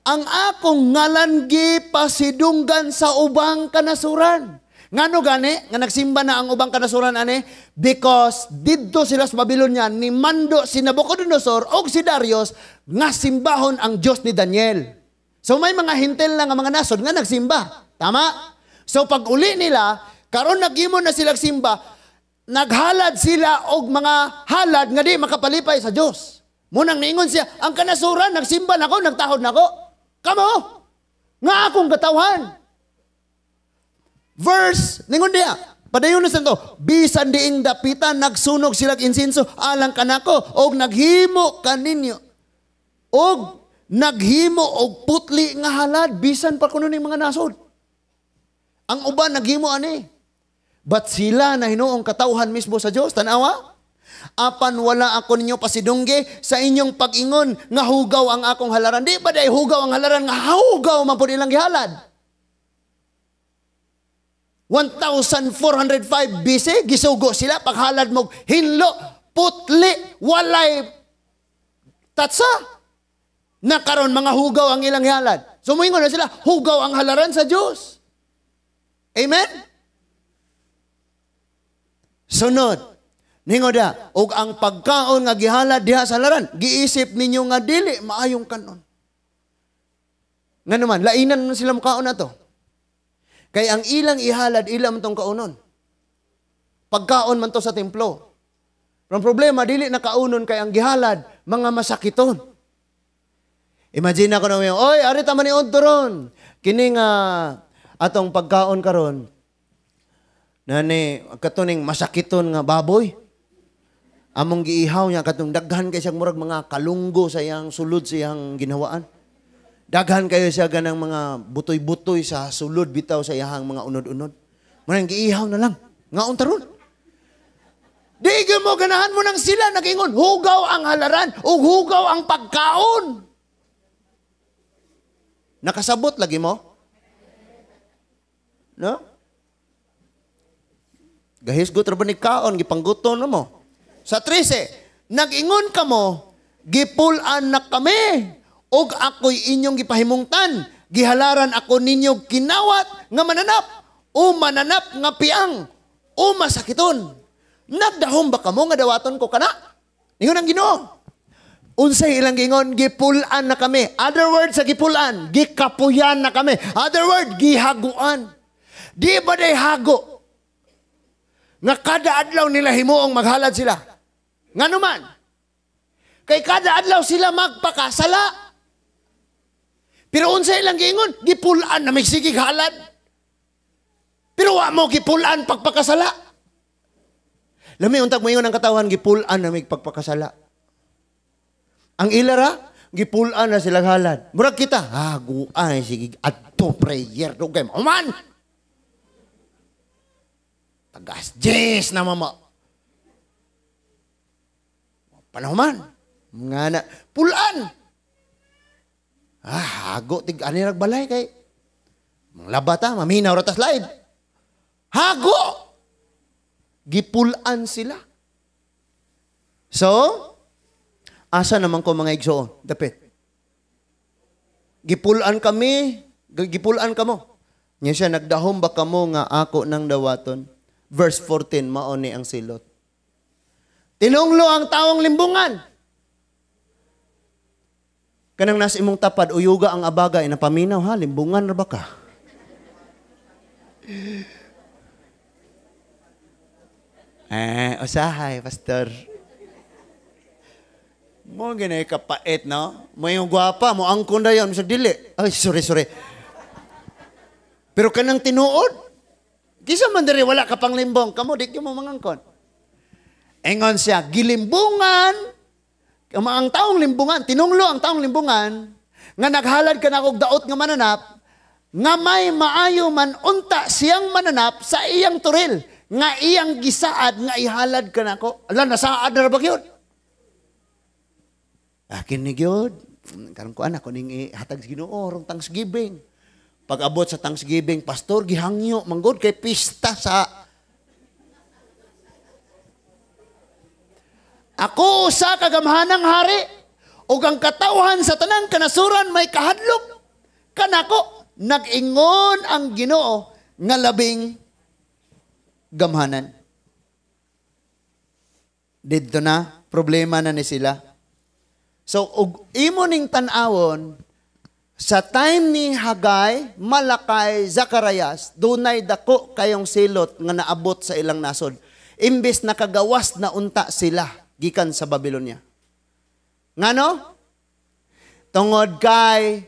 ang akong ngalanggi pasidunggan sa ubang kanasuran. Ngano gani, nga nagsimba na ang ubang kanasuran, ani? Because didto sila sa Babylonia, ni mando si Nabucodonosor o si Darius, nga simbahon ang Diyos ni Daniel. So may mga hintel lang ang mga nasod nga nagsimba. Tama? So pag uli nila, karon nagimo na sila simba, naghalad sila og mga halad nga di makapalipay sa Diyos. Munang niingon siya, ang kanasuran, nagsimba na ako, nagtahod na ako. Kamo, nga akong katawhan. Verse, ningon diya, padayon na sa to, bisan diing dapitan, nagsunog sila insinso, alang kanako, og naghimo kaninyo, og naghimo og putli nga halad, bisan pa kuno ning mga nasod. Ang uban naghimo ani. But sila na hinuong katawhan mismo sa Diyos, tanawa? Apan wala ako ninyo pasidungge sa inyong pag-ingon nga hugaw ang akong halaran. Di ba day hugaw ang halaran nga hugaw man po nilang gihalad? 1405 BC, gisugo sila, paghalad mo, hinlo, putli, walay, tatsa. Nakaroon mga hugaw ang ilang halad. So moingon na sila, hugaw ang halaran sa Diyos. Amen? Sunod, ningo da, og ang pagkaon nga gihalad diha sa halaran, giisip ninyo nga dili, maayong kanon. Nga naman, lainan na sila makaon na to. Kay ang ilang ihalad, ilang tong kaunon. Pagkaon man to sa templo. Ang problema, dili na kaunon kay ang gihalad, mga masakiton. Imagine ako na yung, oy, arita man ni Odtoron. Kining atong pagkaon karon nani, katuning masakiton nga baboy. Among giihaw niya, katong daghan kay siyang murag mga kalunggo sa iyang sulod sa iyang ginhawaan. Daghan kayo siya ganang mga butoy-butoy sa sulod bitaw sa iyang mga unod-unod. Manang giihaw na lang. Nga untaron. Di mo ganahan mo nang sila nagingon, hugaw ang halaran o hugaw ang pagkaon. Nakasabot lagi mo? No? Gahisgot ra ba ni kaon, gipangguton na mo. Sa 13, nag-ingon ka mo, gipulan na kami, og ako'y inyong gipahimungtan, gihalaran ako ninyo kinawat nga mananap, o mananap nga piang, o masakiton. Nagdahom ba kamo nga dawaton ko kana? Ingon ang Ginoo. Unsay ilang gingon, gipulan na kami. Other words sa gipulan, gikapuyan na kami. Other word, gihaguan. Di ba day hago? Nga kada adlaw nila himuong maghalad sila. Nga naman, kay kada adlaw sila magpakasala. Pero unsay ilang gingon, gipulan na may sigig halad. Pero wa mo gipulan pagpakasala. Lami untag mo yun ang katawan, gipulan na may pagpakasala. Ang ilara, gipulan na sila halad. Murag kita, haguan, sige, adto prayer, dugay mo. Oman! Tagas, yes na mama. Panahuman. Nga na, pulan. Hago, ani nagbalay kay. Labata, maminaw ratas live. Hago! Gipulan sila. So, asa naman ko mga igsoon? Dapit. Gipulan kami, gipulan kamo. Niya siya, nagdahom ba kamo nga ako ng dawaton? Verse 14, maoni ang silot. Tinunglo ang taong limbungan. Kanang nasa imong tapad, uyuga ang abagay, napaminaw ha, limbungan na ba ka? Usahay, pastor. Mo ginay kapait, no? Mo yung gwapa, mo angkon na yun. Dili. Ay, sorry. Pero kanang tinuod, kisa man diri wala ka pang limbong, kamo di mo mangangkon. Engon siya, gilimbungan, ang taong limbungan, tinunglo ang taong limbungan, nga naghalad ka na kog daot nga mananap, nga may maayo man unta siyang mananap sa iyang turil, nga iyang gisaad, nga ihalad ka na ko. Ala, nasaad na ba yun? Akin ni Gyud, karong ko anak, kuning hatag sa Ginoo, rong Thanksgiving. Pag abot sa Thanksgiving, pastor, gihangyo, manggod kay pista sa... Ako sa kagamhanang hari, o ang katawhan sa tanang kanasuran may kahadlok. Kanako, nag-ingon ang Ginoo nga labing gamhanan. Dito na, problema na ni sila. So, imo ning tan-awon, sa time ni Hagay, Malakay, Zacarias, dunay dako kayong silot nga naabot sa ilang nasod. Imbes nakagawas na unta sila gikan sa Babylonia. Ngano? Tungod kay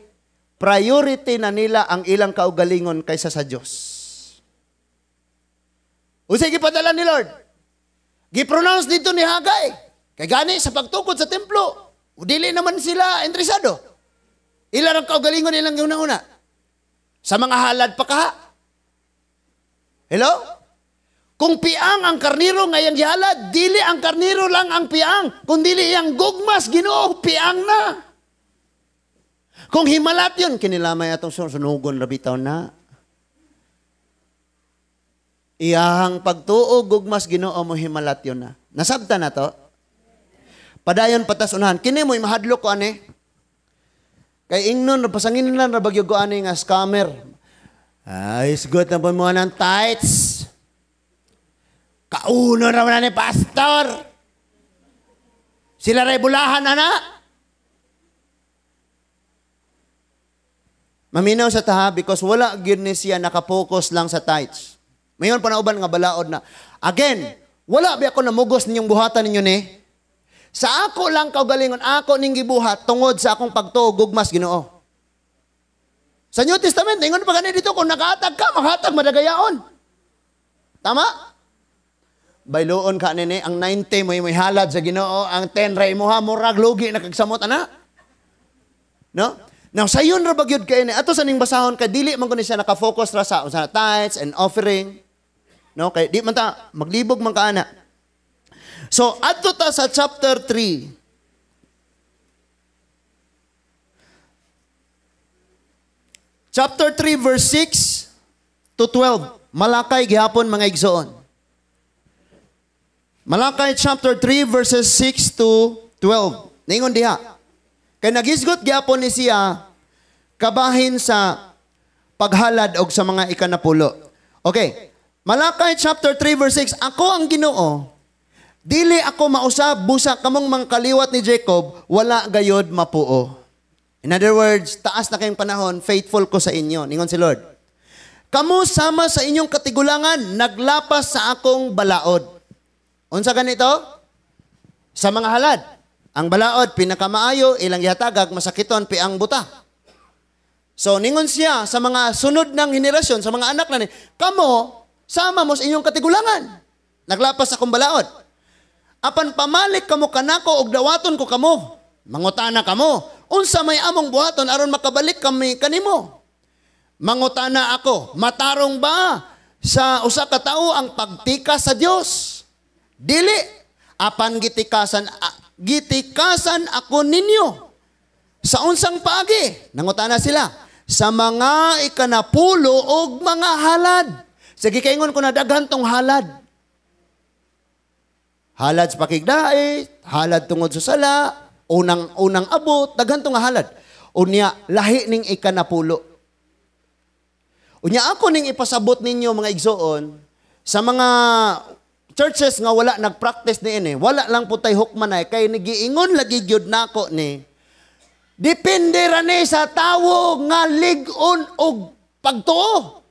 priority na nila ang ilang kaugalingon kaysa sa Dios. Unsay gipadala ni Lord? Gi-pronounce dito ni Hagay. Kay gani sa pagtukod sa templo, dili naman sila interesado. Ilan ang kaugalingon nilang una-una? Sa mga halad pa ka? Hello? Kung piang ang karniro ngayang gihalad, dili ang karniro lang ang piang. Kung dili ang gugmas, Ginoo, piang na. Kung himalat yun, kinilamay atong sunugon labitaw na. Iyahang pagtuo, gugmas, Ginoo mo himalat yun na. Nasabta na to? Padayon patas unahan. Kini mo imahadlok ko ani. Kay ingnon, pasangin na bagyo ko ani nga scammer. Ay, isgot na po mo ng tights. Kauno naman na ni pastor. Sila ray bulahan na. Maminaw sa taha because wala gyud ni siya nakapokus lang sa tights. Mayon panauban nga balaod na. Again, wala ba ako namugos ninyong buhatan ninyo ni? Sa ako lang kaugalingon, ako ning gibuhat tungod sa akong pagtuo gugmas Ginoo. Sa New Testament, ingon pa ganito dito, kung nakahatag ka, maghatag madagayaon. Tama? Bayloon ka nini, ang 90 mo may halad sa Ginoo, ang 10 ray mo ha, murag lugi na kagsamot, ana? No? Now, sa yun ra bagyod kayo ni, ato sa ning basahon, kay dili man ko ni siya nakafocus ra sa tithes and offering. No? Kay di man ta, maglibog man ka ana. So, ato ta sa chapter 3. Chapter 3, verse 6 to 12. Malakay gihapon mga igsoon. Malakay chapter 3, verses 6 to 12. Ningon diha. Kay nagisgot gihapon ni siya kabahin sa paghalad og sa mga ikanapulo. Okay. Malakay chapter 3, verse 6. Ako ang Ginoo. Dili ako mausab busa kamong mga kaliwat ni Jacob, wala gayod mapuo. In other words, taas na kayong panahon, faithful ko sa inyo. Ningon si Lord. Kamu sama sa inyong katigulangan, naglapas sa akong balaod. Unsa ganito? Sa mga halad. Ang balaod, pinakamaayo, ilang ihatagag, masakiton, piang buta. So, ningon siya sa mga sunod ng henerasyon, sa mga anak na ni, kamo, sama mo sa inyong katigulangan. Naglapas sa akong balaod. Apan pamalik kamo kanako og dawaton ko kamo. Mangutana kamo. Unsa may among buhaton aron makabalik kami kanimo? Mangutana ako, matarong ba sa usa ka tawo ang pagtikas sa Dios? Dili. Apan gitikasan ako ninyo. Sa unsang paagi? Nangutana sila. Sa mga ikanapulo og mga halad. Sige kaingon ko na daghan tong halad. Halad sa pakigdait, halad tungod sa sala, unang abot, daghan tong halad. Unya, lahi ning ikanapulo. Unya, ako ning ipasabot ninyo mga igsoon, sa mga churches nga wala nag-practice ni ini, wala lang po tay hukmanay, kay nagiingon lagi gyud nako ni, depende ra ni sa tawo nga lig-on og pagtuo.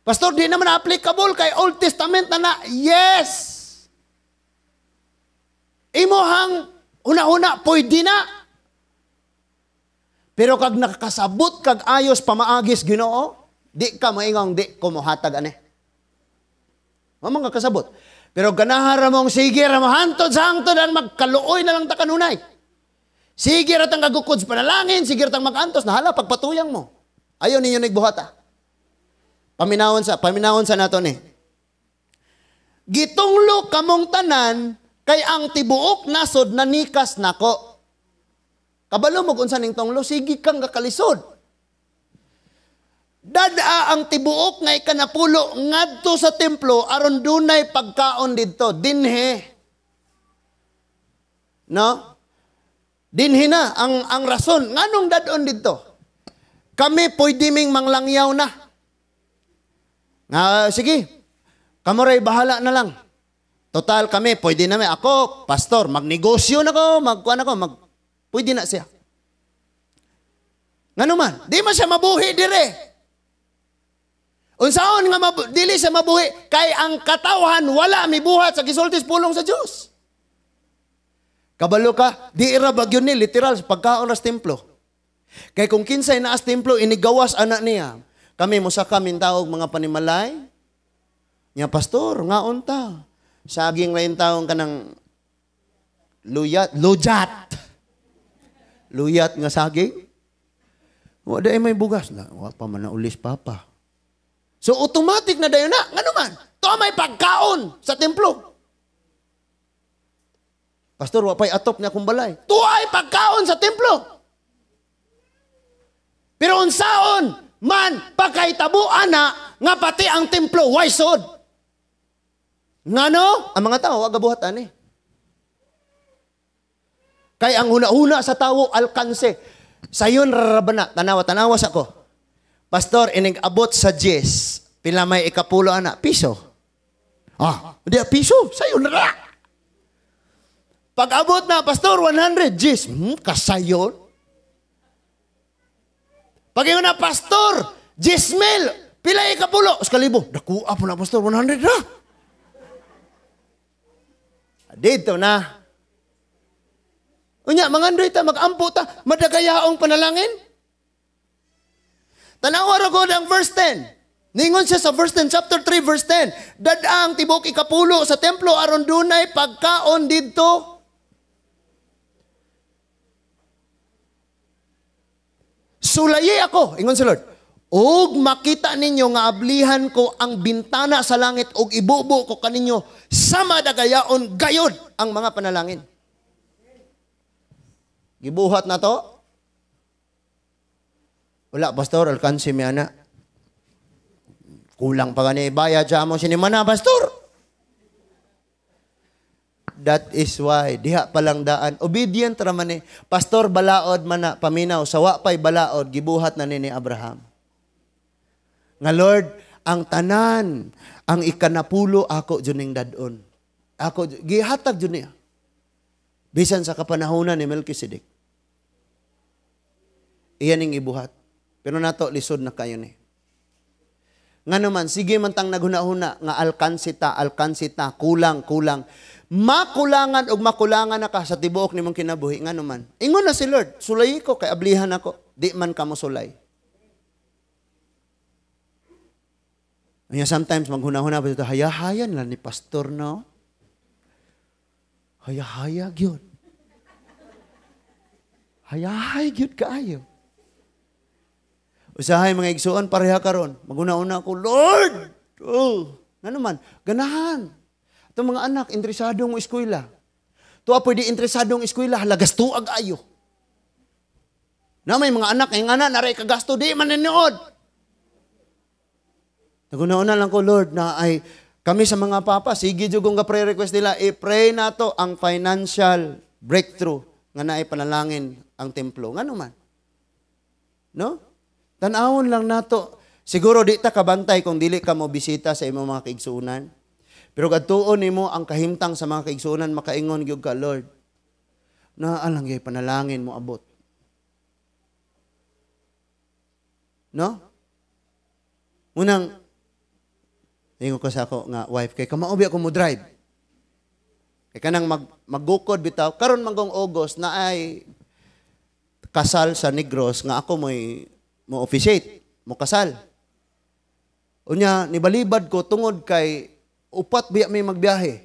Pastor, di naman applicable kay Old Testament na. Yes! Imohang una-una, pwede na. Pero kag nakasabot kag ayos pamaagis Ginoo, Di ka maingong, di ko mohatag ani. Mga kasabot. Pero ganahara mong sige ra mahantod sa hangtod ang magkaluoy na lang ta kanunay. Sige ra tang kagukod sa panalangin, sige ra tang magantos nahala pagpatuyang mo. Ayo ninyo nagbuhata. Paminawon sa nato ni. Gitunglo kamong tanan kay ang tibuok nasod nanikas nako. Kabalo mo kung saning tunglo, sige kang kakalisod. Dada ang tibuok nga ikanapulo ngadto sa templo aron dunay pagkaon didto dinhe. No? Dinhe na ang rason nganong dadon didto. Kami pwede ming manglangyaw na. Nga sige. Kamuray bahala na lang. Total kami pwede na ako pastor magnegosyo na ko, pwede na siya. Ngano man, di man siya mabuhi dire. Unsaon nga dili siya mabuhi kay ang katawhan wala mibuhat sa gisultis pulong sa Dios. Kabalo ka, di ra bagyo ni literal pagkaon sa templo. Kay kung kinsay naa sa templo inigawas anak niya. Kami mo sa kamin tawag mga panimalay. Nya pastor, nga unta. Saging lain taong kanang luyat. Luyat nga saging. Wala may bugas na. Wa pa man na ulis papa. So automatic na dayon na. Ngano man? To may pagkaon sa templo. Pastor, wa pa'y atop niya kumbalay. To ay pagkaon sa templo. Pero unsaon man pagkaitabuan na nga pati ang templo why sod? Ngano? Ang mga tao aga buhatan eh. Kay ang huna-huna sa tawo alkanse. Sayon rarabana tanawa sa ko. Pastor, inig-abot sa 10. Pila may ikapulo ana? Piso. Hindi piso. Sayo na ra. Pag-abot na, Pastor, 100. 10. Kasayon. Pag yun na, Pastor, 10,000. Pila ikapulo? Skalibo. Dakuha po na, Pastor, 100 na. Dito na. Unya, mangandoy ta, mag-ampo ta, madagayaong panalangin. Tanawar ako ng verse 10. Ningon siya sa verse 10, chapter 3, verse 10. Dadaang tibok ikapulo sa templo aron dunay pagkaon didto. Sulayi ako, ingon si Lord. Og makita ninyo nga ablihan ko ang bintana sa langit og ibubo ko kaninyo sa madagayaon gayod ang mga panalangin. Gibuhat na to. Wala, pastor, alkansi mi ana. Kulang pa gani bayad sa mo sinimana, pastor. That is why diha palang daan obedient ra man ni. Pastor balaod man na paminaw sawa pay balaod gibuhat na ni Abraham. Nga Lord, ang tanan, ang ikanapulo ako juning dadon. Ako gihatag jud niya. Bisan sa kapanahonan ni Melchizedek. Iyan ning ibuhat. Pero nato lisod na kayo ni. Nga naman, sige man tang naghuna-huna nga alkansita, kulang. Makulangan o makulangan na ka sa tibuok ni mong kinabuhi. Nga naman, ingon na si Lord, sulay ko, kay ablihan ako. Di man ka mo sulay. Kaya sometimes maghuna-huna pa dito, hayahayan lang ni pastor, no? Hayahaya, gyud. Hayahay, gyud kaayo. Usahay mga igsuon, pareha karon. Maguna-una ako, Lord! Nga naman, ganahan. Itong mga anak, interesadong eskwela. Ito pwede interesadong eskwela, halagastuag ayo. Na may mga anak, yung anak, naray kagasto, di man nanood. Naguna-una lang ko, Lord, na ay kami sa mga papa, sige jugong ka prayer request nila, i-pray na to ang financial breakthrough nga na panalangin ang templo. Nga naman. No? Tanawon lang nato. Siguro di ta kabantay kung dili ka mo bisita sa imong mga kaigsuonan. Pero kadtuon nimo ang kahimtang sa mga kaigsuonan makaingon gyud ka, Lord. Naalang gyud panalangin mo abot. No? Unang ingon ko sa ako nga wife kay kamaubi ako mo drive. Kay kanang maggukod bitaw karon manggong August na ay kasal sa Negros nga ako mo officiate, mo kasal. Unya, nibalibad ko tungod kay upat biya may magbiyahe.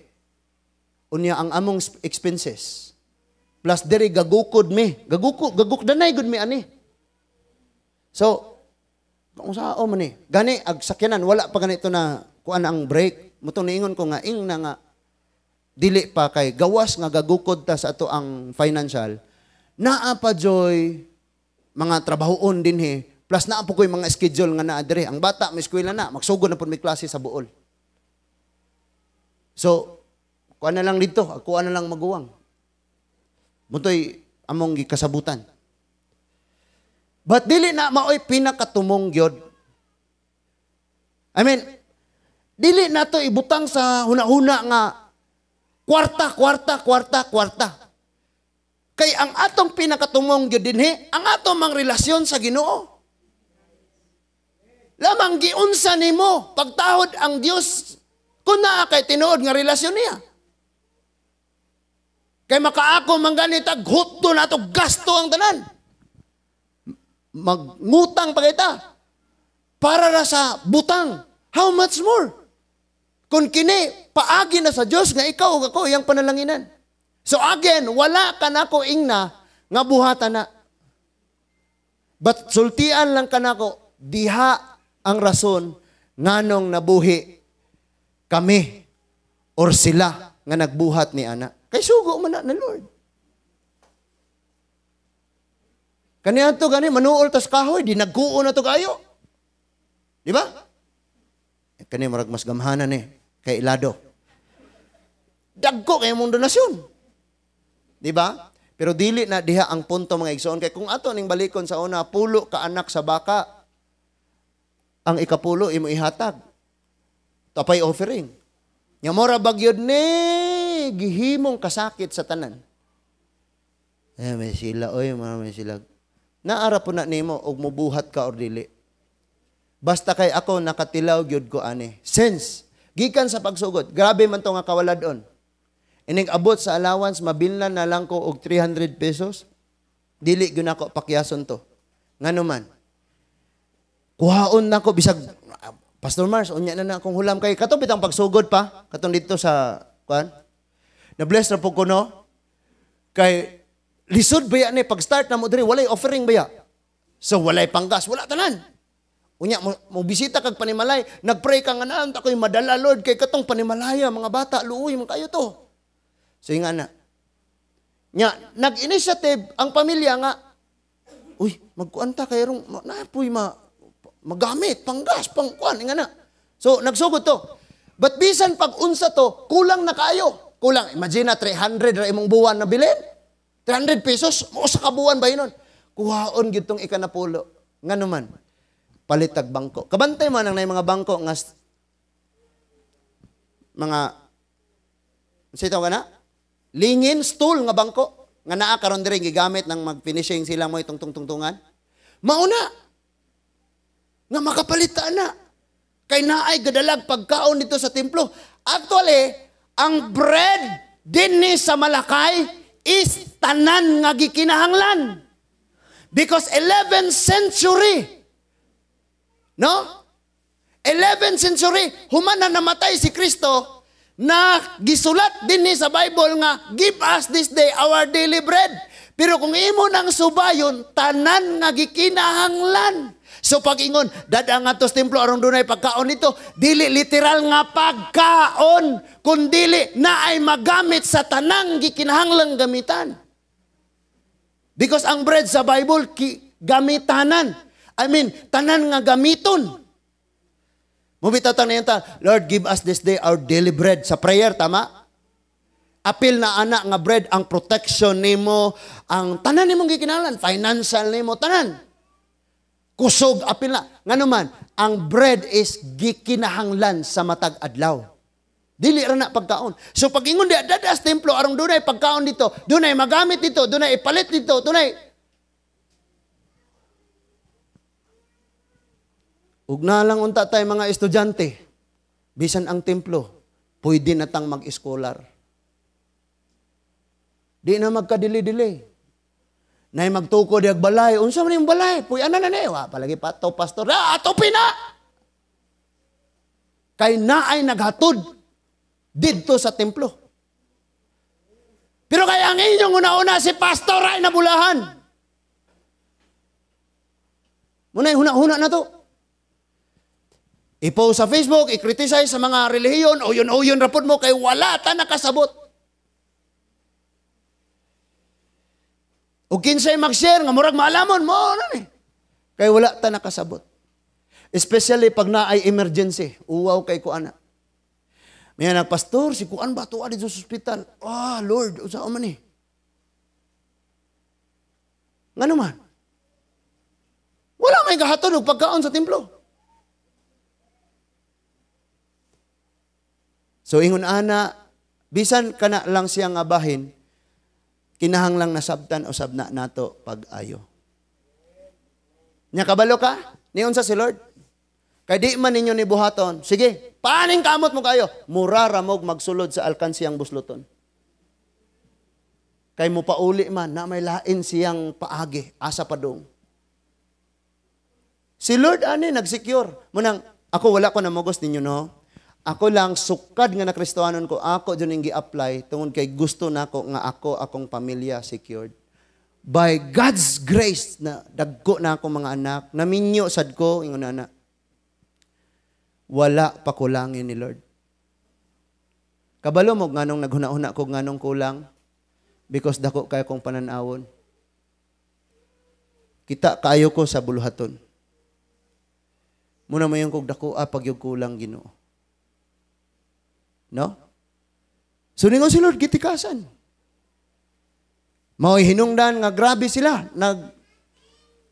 Unya, ang among expenses. Plus, diri gagukod mi. Gagukdanay gud mi ani. So, kung sao man ni, gani, ag sakyanan, wala pa ganito na kuan ang break. Mutong niingon ko nga, ing na nga, dili pa kay gawas nga gagukod ta sa ato ang financial. Naa pa joy, mga trabahoon din he. Plus naa po ko yung mga schedule nga naa dire. Ang bata, may eskwela na, magsugod na po may klase sa Bool. So, kuan na lang dito, kuan na lang maguwang. Mutoy among gikasabutan. But dili na maoy pinakatumong gyud. I mean, dili na to ibutang sa huna-huna nga kwarta. Kay ang atong pinakatumong gyud dinhi, ang atong mang relasyon sa Ginoo. Lamang giunsa nimo pagtahod ang Dios kun naa kay tinuod nga relasyon niya. Kay makaako mangganita gutto na to gasto ang tanan. Magngutang pa kita para ra sa butang. How much more? Kung kini paagi na sa Dios nga ikaw ug ako iyang panalanginan. So again, wala ka na ko ingna nga buhatan na. But sultian lang ka na ko, diha ang rason nganong nabuhi kami or sila nga nagbuhat ni ana. Kay sugo man na Lord. Kaniya to gani manuol tas kahoy, di nagkuo na to kayo. Di ba? Kani marag mas gamhanan kay Ilado. Dagko kay mong donasyon. Di ba? Pero dili na diha ang punto mga igsoon kay kung ato ning balikon sa una, pulo ka anak sa baka, ang ikapulo imo ihatag. Tapay offering. Nya mora bagyod ni gihimong kasakit sa tanan. May sila may sila. Naara po na nimo og mubuhat ka or dili. Basta kay ako nakatilaw gyud ko ani. Since gikan sa pagsugod, grabe man to nga kawaladon. Ining abot sa allowance, mabilnan na lang ko og 300 pesos. Dili gyud nako pakyason to. Ngano man. Kuhaon nako bisag Pastor Mars, unya na akong hulam kay kato bitang pagsugod pa, katong dito sa kuan. Na bless na po ko no. Kay lisod baya ni pag start na mo diri walay offering baya. So walay panggas, wala tanan. Unya mo bisita kag panimalay, nagpray ka nga naan ako'y madala Lord kay katong panimalaya mga bata luoy man kayo to. So nga na. Nya nag-initiative ang pamilya nga uy, magkuanta kay rong napoy magamit, panggas, pangkuan, nga na. So, nagsugod to. But bisan pag-unsa to, kulang na kayo. Kulang. Imagine na, 300 ra imong buwan na bilin. 300 pesos, mo sa kabuwan ba yun? Kuhaon gitong ikanapulo. Nga naman, palitag bangko. Kabantay man ang mga bangko nga mga, sitaw ka na? Lingin, stool nga bangko. Nga naa karon diri gigamit ng mag-finishing sila mo itong tungtungan. Mauna, nga makapalitan na. Kay naay gadalag pagkaon dito sa templo. Actually, ang bread dinhi sa Malakay is tanan nga gikinahanglan. Because 11th century, no? 11th century, human na namatay si Kristo na gisulat dinhi sa Bible nga, give us this day our daily bread. Pero kung imo nang subayon, tanan nga gikinahanglan. So pag-ingon, dada nga to sa templo aron dunay pagkaon nito, dili literal nga pagkaon, kundili na ay magamit sa tanang gikinahanglang gamitan. Because ang bread sa Bible, gamitanan. I mean, tanan nga gamiton. Mubitatan na yun Lord, give us this day our daily bread. Sa prayer, tama? Apil na anak nga bread, ang protection nimo, ang tanan nimong gikinahanglan, financial nimo, tanan. Kusog, apil na. Nga naman, ang bread is gikinahanglan sa matag adlaw. Dili ra na pagkaon. So pag ingon di dadas templo arong dunay pagkaon dito, dunay magamit dito, dunay ipalit dito, dunay. Ug na lang unta tay mga estudyante. Bisan ang templo, pwede na tang mag-eskolar. Di na magkadili-dili. Nay magtuko di agbalay. Unsa man yung balay? Puy ana na ni. Wa palagi pato pastor. Ato pina. kay naay naghatod didto sa templo. Pero kaya ang inyong una-una si pastor ay nabulahan. Muna huna-huna na to. I-post sa Facebook, i-criticize sa mga relihiyon, uyon rapod mo, kay wala ta nakasabot. O kinsay mag-share, nga murag maalamon mo, kay wala ta nakasabot. Especially pag naay emergency, uwaw kay kuana. May nagpastor, si kuan ba tuwa dito sa ospital? Lord, usa man ni. Ngano man? Wala may gahaton og pagkaon sa templo. So ingon ana, bisan kana lang siya nga bahin, kinahanglang nasabtan o sabna nato pag-ayo. Nya kabalo ka? Niyon sa si Lord. Kay di man ninyo ni buhaton. Sige, paning kamot mo kayo? Mura ramog magsulod sa alkansiyang busluton. Kay mo pauli man na may lain siyang paagi, asa padung. Si Lord ani nagsecure. Munang ako wala ko namugos ninyo no. Ako lang sukad nga na Kristohanon ko, ako dyan yung gi-apply tungod kay gusto nako nga ako akong pamilya secured. By God's grace na dagko na akong mga anak, naminyo sad ko ingon ana. Wala pa kulangin ni Lord. Kabalo mo nganong naghuna-huna ko nganong kulang because dako kay kong pananawon. Kita kaayo ko sa buluhaton. Muna mo yung kog dako pag yung kulang Ginoo. No? So ningon si Lord gitikasan. Mao'y hinungdan nga grabe sila.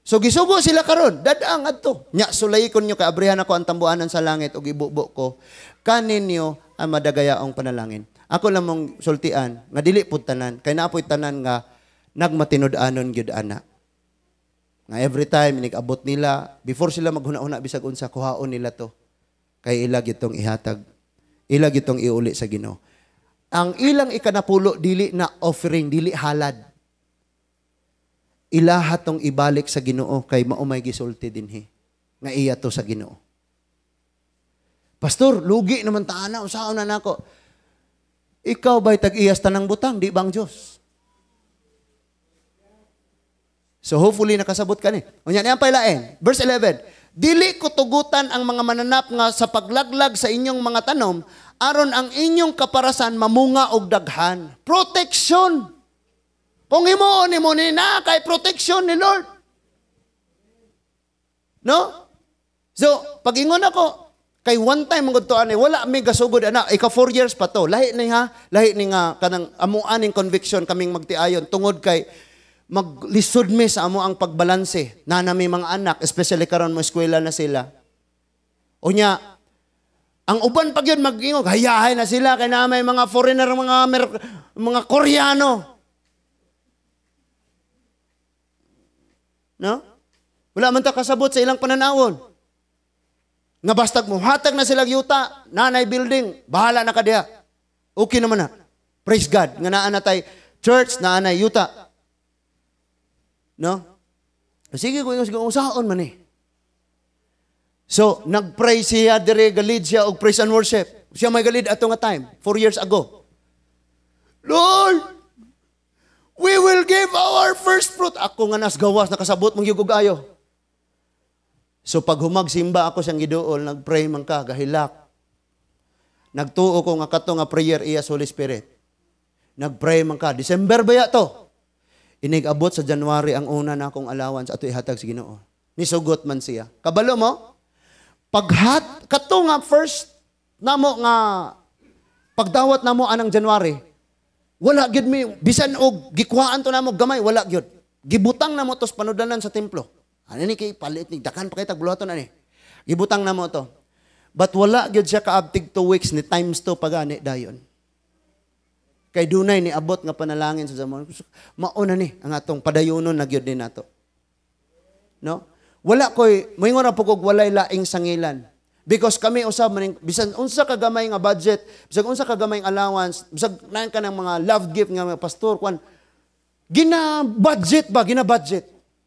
Sugi-sugo sila karon, dadaang adto. Nya sulay kon nyo kay abrihan ako ang tambuanan sa langit ug ibubo ko kaninyo ang madagayaong panalangin. Ako lang mong sultian nga dili pud tanan kay naapoy tanan nga nagmatinud-anon gyud ana. Nga every time inig-abot nila before sila maghuna-huna bisag unsa kuhaon nila to. Kay ilag itong ihatag. Ilag itong iuli sa Ginoo. Ang ilang ikanapulo dili na offering, dili halad. Ilahat tong ibalik sa Ginoo kay maumay gisulti dinhi nga iya to sa Ginoo. Pastor, lugi naman taana usaon na nako. Ikaw ba'y tag-iyas tanang butang, di bang Diyos? So hopefully nakasabot ka ni. Unya niyan pailain. Verse 11. Dili ko tugutan ang mga mananap nga sa paglaglag sa inyong mga tanom aron ang inyong kaparasan mamunga og daghan. Protection. Kung himuon mo ni na kay protection ni Lord. No? So, pag-ingon ako, kay one time mong to ani, wala may gasugod ana, ika 4 years pa to. Lahi ni ha, lahi ni nga kanang amuaning conviction kaming magtiayon tungod kay maglisod mi sa amo ang pagbalanse. Na may mga anak, especially karon mo eskwela na sila. Unya, ang uban pag yun mag-ingog, hayahay na sila kay na may mga foreigner, mga Koreano. No? Wala man ta kasabot sa ilang pananawon. Nga bastag mo, hatag na sila yuta, nanay building, bahala na ka diha. Okay naman na. Praise God. Nga naan na tay church, naanay yuta. No? Sige ko yung usaon man eh. So, nag-pray siya, dire galid siya og praise and worship. Siya may galid ato nga time, 4 years ago. Lord, we will give our first fruit. Ako nga nasgawas, nakasabot mong yugog ayo. So pag humagsimba ako siyang giduol, nagpray man ka, gahilak. Nagtuo ko nga kato nga prayer iya sa Holy Spirit. Nagpray man ka. December ba ya to? Inig-abot sa January ang una na akong allowance ato ihatag sa Ginoo. Nisugot man siya. Kabalo mo? Kato nga first namo nga pagdawat namo anang January, wala gyud mi bisan og gikuhaan to namo gamay, wala gyud. Gibutang namo tos panudanan sa templo. Ano ni kay palit ni dakan pa kay tagbuloton ani. Gibutang namo to. But wala gyud siya kaabtig 2 weeks ni times 2 pagani dayon. Kay dunay ni abot nga panalangin sa zaman. Mauna ni ang atong padayonon na gyud ni nato. No? Wala koy moingon ra pugog walay laing sangilan. Because kami usab maning bisan unsa ka gamay nga budget, bisan unsa ka gamay nga allowance, bisan nan ka ng mga love gift nga mga pastor kwan gina-budget.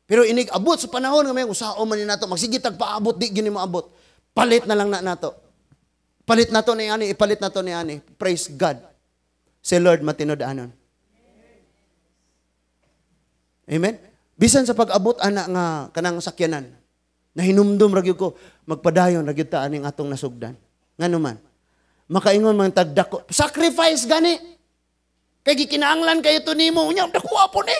Pero inig-abot sa panahon nga may usaon man ni nato, magsige tagpaabot di gini moabot. Palit na lang na nato. Palit na to ni ani, ipalit na to ni ani. Praise God. Si Lord matinod-anon. Amen? Bisan sa pag-abot ana nga kanang sakyanan, nahinumdum ra gyud ko magpadayon ra gyud ta aning atong nasugdan. Ngano man? Makaingon man tagdako, sacrifice gani. Kay gikinahanglan kayo to nimo, unya dakuha po ni.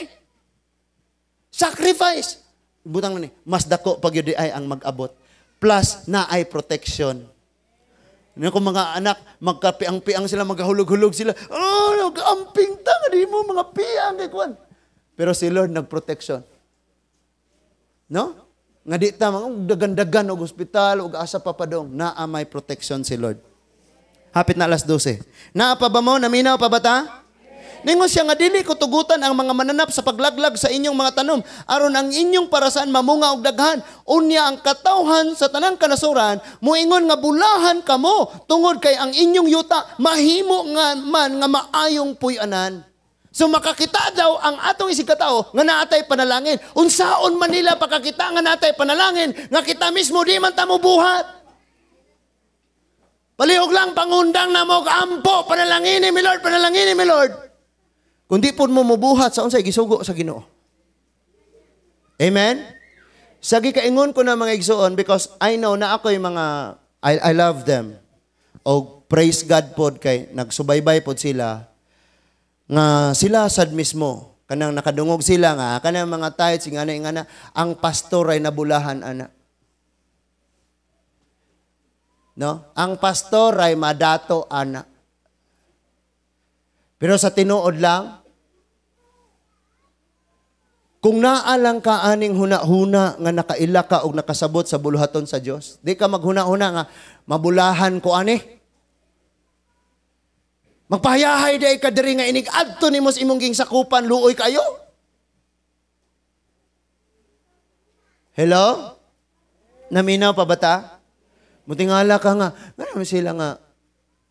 Sacrifice. Butang na ni, mas dako pag yun ay ang mag-abot. Plus, na ay protection. Kung mga anak, magkapiang-piang sila, maghahulog-hulog sila, nag-amping tanga, di mo mga piang. Kikuan. Pero si Lord nag-protection. No? Nga di ta, mga dagan-dagan o hospital, o asa papadong, na may protection si Lord. Hapit na alas 12. Naa pa ba mo? Naminaw pa ba ta? Ningon siya nga dili ko tugutan ang mga mananap sa paglaglag sa inyong mga tanom aron ang inyong parasaan mamunga og daghan. Unya ang katawhan sa tanang kanasuran moingon nga bulahan kamo tungod kay ang inyong yuta mahimo nga man nga maayong puy-anan. So makakita daw ang atong isig katao nga naatay panalangin. Unsaon man nila pakakita nga naatay panalangin nga kita mismo di man ta mobuhat. Palihog lang pangundang na mo ampo panalangin mi Lord, panalangin mi Lord. Kung di po mo mabuhat sa unsay gisugo sa Ginoo. Amen? Sagi kaingon ko na mga igsoon because I know na ako yung mga, I love them. O praise God pod kay nagsubaybay pod sila nga sila sad mismo. Kanang nakadungog sila nga, kanang mga tithes, ingana, ang pastor ay nabulahan, ana. No? Ang pastor ay madato, ana. Pero sa tinuod lang, kung naalang ka aning huna-huna nga nakaila ka o nakasabot sa buluhaton sa Diyos, di ka maghuna-huna nga mabulahan ko ani. Magpahayahay day ka diri nga inig adto nimo sa imong gingsakupan luoy kayo. Hello? Naminaw pa ba ta? Mutingala ka nga, ngano sila nga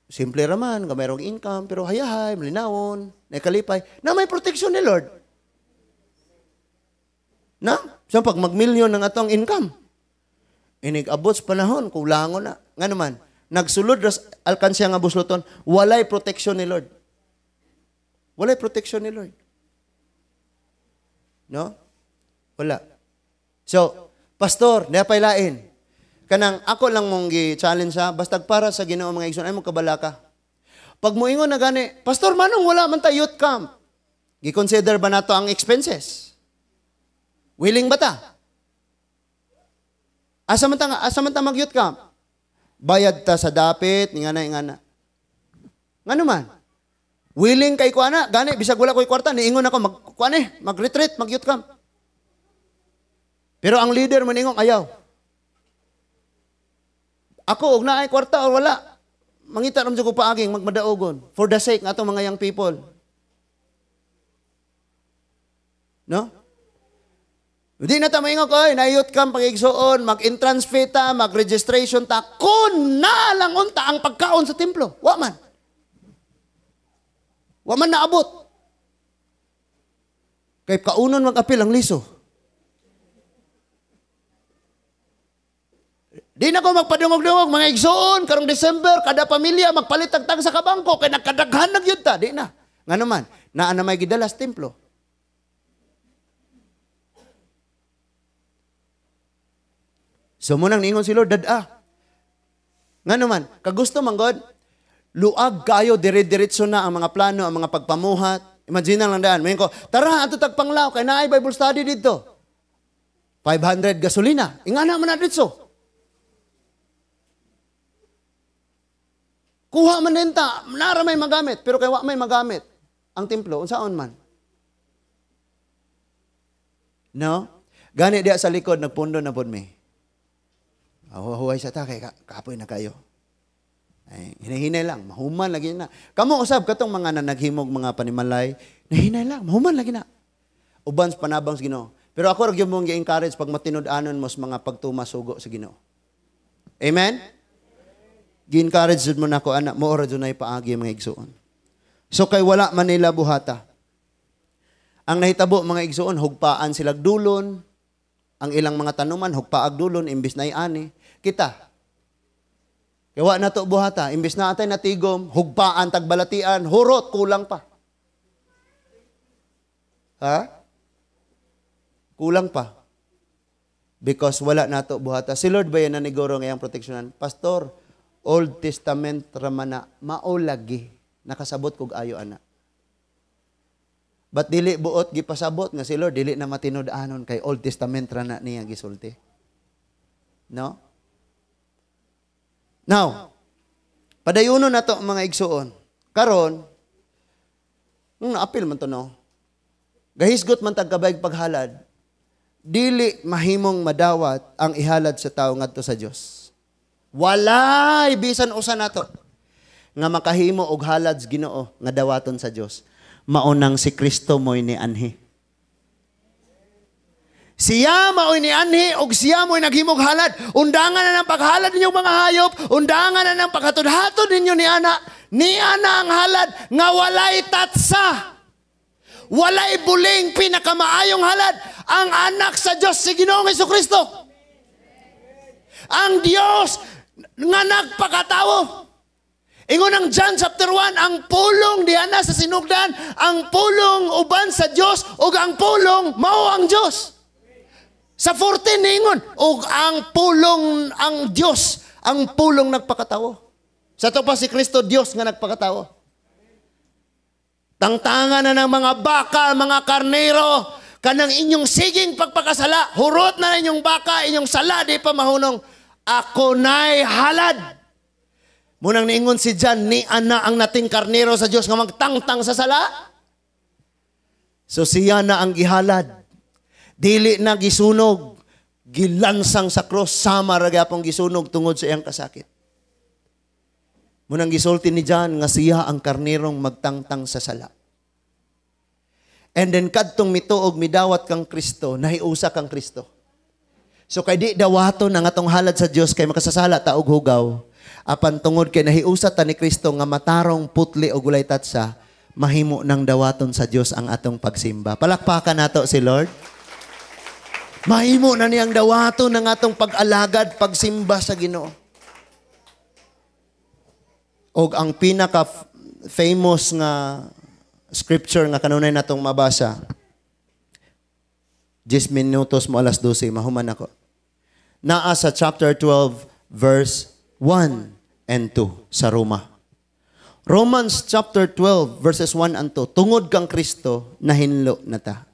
simple raman, nga mayroong income, pero hayahay, malinawon, naikalipay, na may protection ni Lord. Na? So pag mag-milyon ng atong income, inig-abot sa panahon, kulangon na. Nga naman, nagsulod ras alkansya nga busloton, walay protection ni Lord. Walay protection ni Lord. No? Wala. So, pastor, napay lain. Kanang ako lang mong gi-challenge ha, basta para sa Ginoo mga igsoon, ay mo kabala ka. Pag moingon na gani, pastor, manong wala man tayo youth camp. Gi-consider ba nato ang expenses? Willing ba ta? Asa man ta mag-youth camp? Bayad ta sa dapit, ingana. Ngano man? Willing kay ko ana, gani bisag wala ko'y kwarta, niingon ako mag-retreat, mag-youth camp. Pero ang leader man ingong ayaw. Ako og naay kwarta o wala. Mangita ram ko paaging magmadaogon for the sake ng atong mga young people. No? Hindi na ta maingon ko, na-youth camp pag-igsoon, mag-entrance fee ta, mag-registration ta, kun na lang unta ang pagkaon sa templo. Wa man. Wa man naabot. Kay kaunon mag-apil ang liso. Di na ko magpadungog-dungog, mga igsoon, karong December, kada pamilya, magpalit tagtag sa kabangko, kay nagkadaghan na gyud ta. Di na. Nga naman, naa na may gidalas templo. So munang niingon si Lord, dada. Nga naman, kagusto man God, luag kayo, dire-diretso na ang mga plano, ang mga pagpamuhat. Imagine lang daan. Mayin ko, tara, ato tagpanglaw, kay naay Bible study dito. 500 gasolina. Ingana man na dito. Kuha man din ta, nara may magamit, pero kay wa may magamit. Ang templo, unsaon man. No? Gani diya sa likod, nagpundo na po may. Huwag sa ta, kay kapoy na kayo. Ay, hinahinay lang, mahuman lagi na. Kamu usab katong mga naghimog mga panimalay, nahinay lang, mahuman lagi na. Uban sa panabang sa Ginoo. Pero ako ra mong gi-encourage pag matinud-anon mo sa mga pagtumasugo sa Ginoo. Amen? Gi-encourage mo na ako, anak, mo ora dunay paagi mga igsuon. So kay wala man nila buhata. Ang nahitabo mga igsuon, hugpaan sila dulon, ang ilang mga tanuman, hugpaag dulon, imbis na ani. Kita, Kaya wa na to buhata. Imbis na atay natigom, hugpaan, tagbalatian, hurot, kulang pa. Ha? Kulang pa. Because wala na to buhata. Si Lord ba yan na niguro ngayang proteksyonan? Pastor, Old Testament ramana, maulagi. Nakasabot kog ayo ana. But dili buot gipasabot nga si Lord, dili na matinud-anon kay Old Testament rana niya gisulti. No? Now, padayunon na to mga igsuon. Karon, apil man to no. Gahisgot man tagkabayg paghalad, dili mahimong madawat ang ihalad sa tao ngadto sa Dios. Walay bisan usa nato nga makahimo og halad sa Ginoo nga dawaton sa Dios. Maunang si Kristo mo'y ni anhi. Siya mao'y ni anhi og siya mo'y naghimog halad. Undangan na ng paghalad ninyong mga hayop, undangan na ng paghatod-hatod ninyo ni ana. Ni ana ang halad nga walay tatsa. Walay buling pinakamaayong halad. Ang anak sa Diyos si Ginoong Jesucristo. Ang Diyos nga nagpakatawo. Ingon ang John chapter 1, ang pulong diana sa sinugdan, ang pulong uban sa Diyos, ug ang pulong mao ang Diyos. Sa 14 ningon, ug ang pulong ang Diyos, ang pulong nagpakatawo. Sa to pa si Kristo Diyos nga nagpakatawo. Tangtangan na ng mga baka, mga karnero, kanang inyong siging pagpakasala, hurot na inyong baka, inyong sala, di pa mahunong, ako na'y halad. Munang niingon si John, ni ana ang nating karnero sa Diyos nga magtangtang sa sala. So siya na ang gihalad. Dili na gisunog, gilansang sa cross, sama ragyapong gisunog tungod sa iyang kasakit. Munang gisulti ni John nga siya ang karnerong magtangtang sa sala. And then kadtong mituog midawat kang Kristo, nahiusa kang Kristo. So kay di dawaton ang atong halad sa Dios kay makasasala ta og hugaw. Apan tungod kay nahiusa ta ni Kristo nga matarong putli og walay tatsa, mahimo nang dawaton sa Dios ang atong pagsimba. Palakpakan nato si Lord. Mahimo na niyang dawaton ng atong pag-alagad, pagsimba sa Ginoo. O ang pinaka-famous nga scripture nga kanunay natong mabasa, 10 minutos mo alas 12, mahuman ako. Naa sa chapter 12, verse 1 and 2 sa Roma. Romans chapter 12, verses 1 and 2. Tungod kang Kristo, nahinlo na ta.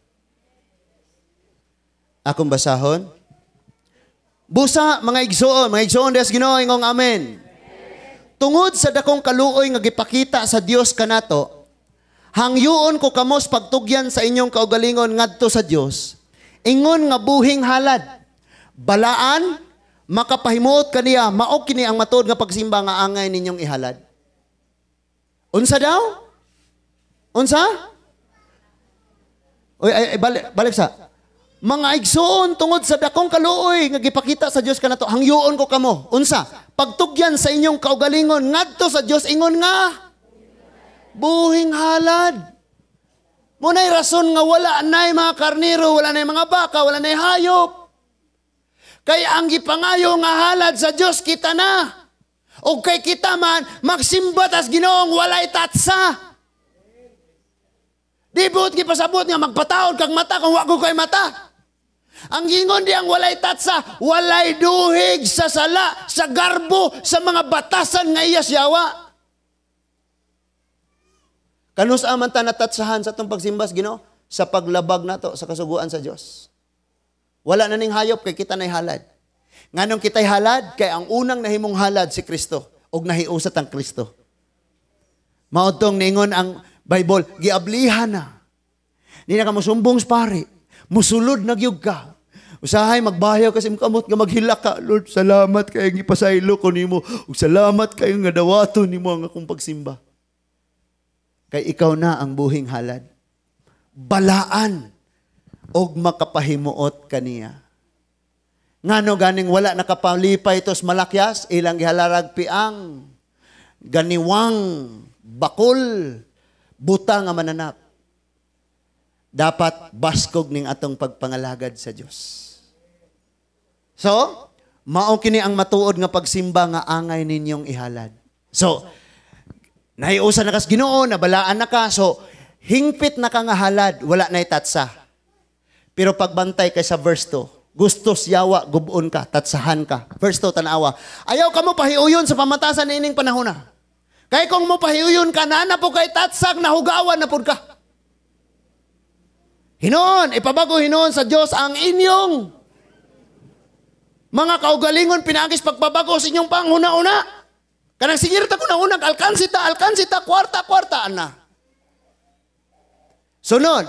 Akong basahon. Busa, mga igsoon des Ginoo, ingong amen. Tungod sa dakong kaluoy nga gipakita sa Dios kanato, hangyoon ko kamos pagtugyan sa inyong kaugalingon ngadto sa Dios. Ingon nga buhing halad, balaan, makapahimuot kaniya, mao kini ang matod nga pagsimba nga angay ninyong ihalad. Unsa daw? Unsa? Oy, balik sa. Mga igsoon tungod sa dakong kaluoy nga gipakita sa Dios kanato, hangyoon ko kamo. Unsa? Pagtugyan sa inyong kaugalingon ngadto sa Dios, ingon nga buhing halad. Munay rason nga wala nay mga karnero, wala nay mga baka, wala nay hayop. Kaya ang gipangayo nga halad sa Dios kita na. O kay kita man magsimba tas Ginoong walay tatsa. Di buot gipasabot nga magpataod kag mata kung wa ko kay mata. Ang gingon di ang walay tatsa, walay duhig sa sala, sa garbo, sa mga batasan nga iya siyawa. Kanus aman ta natatsahan sa itong pagsimbas, Ginoo? Sa paglabag nato sa kasuguan sa Dios. Wala na ning hayop kay kita nay halad. Nganong kita'y halad kay ang unang nahimong halad si Kristo ug nahiusat ang Kristo. Maudtong ningon ang Bible, giablihan na. Di na ka musumbong sa pari. Musulod na gyud ka. Usahay magbahayaw kasi kamot nga maghilak ka. Lord, salamat kayo nga ipasaylo ko nimo. Ug salamat kayo nga dawaton nimo ang akong pagsimba. Kay ikaw na ang buhing halad. Balaan og makapahimuot kaniya. Ngano ganing wala nakapalipay tos malakyas, ilang gihalarag piang, ganiwang, bakol, buta nga mananap. Dapat baskog ning atong pagpangalagad sa Dios. So, Mao kini ang matuod nga pagsimba nga angay ninyong ihalad. So, nahiusa na kas Ginoo, nabalaan na ka, so hingpit na ka nga halad, wala na itatsa. Pero pagbantay kay sa verse 2, gustos yawa, gubon ka, tatsahan ka. Verse 2, tanawa, ayaw ka mo pahiuyon sa pamatasan na ining panahon na. Kaya kung mo pahiuyon ka, na po kay tatsag, nahugawan na po ka. Hinoon, ipabago hinoon sa Diyos ang inyong mga kaugalingon pinagis pagbabago sa inyong panghuna-una. Kanang singirta ko na unang alkansita, kwarta, na. Sunod,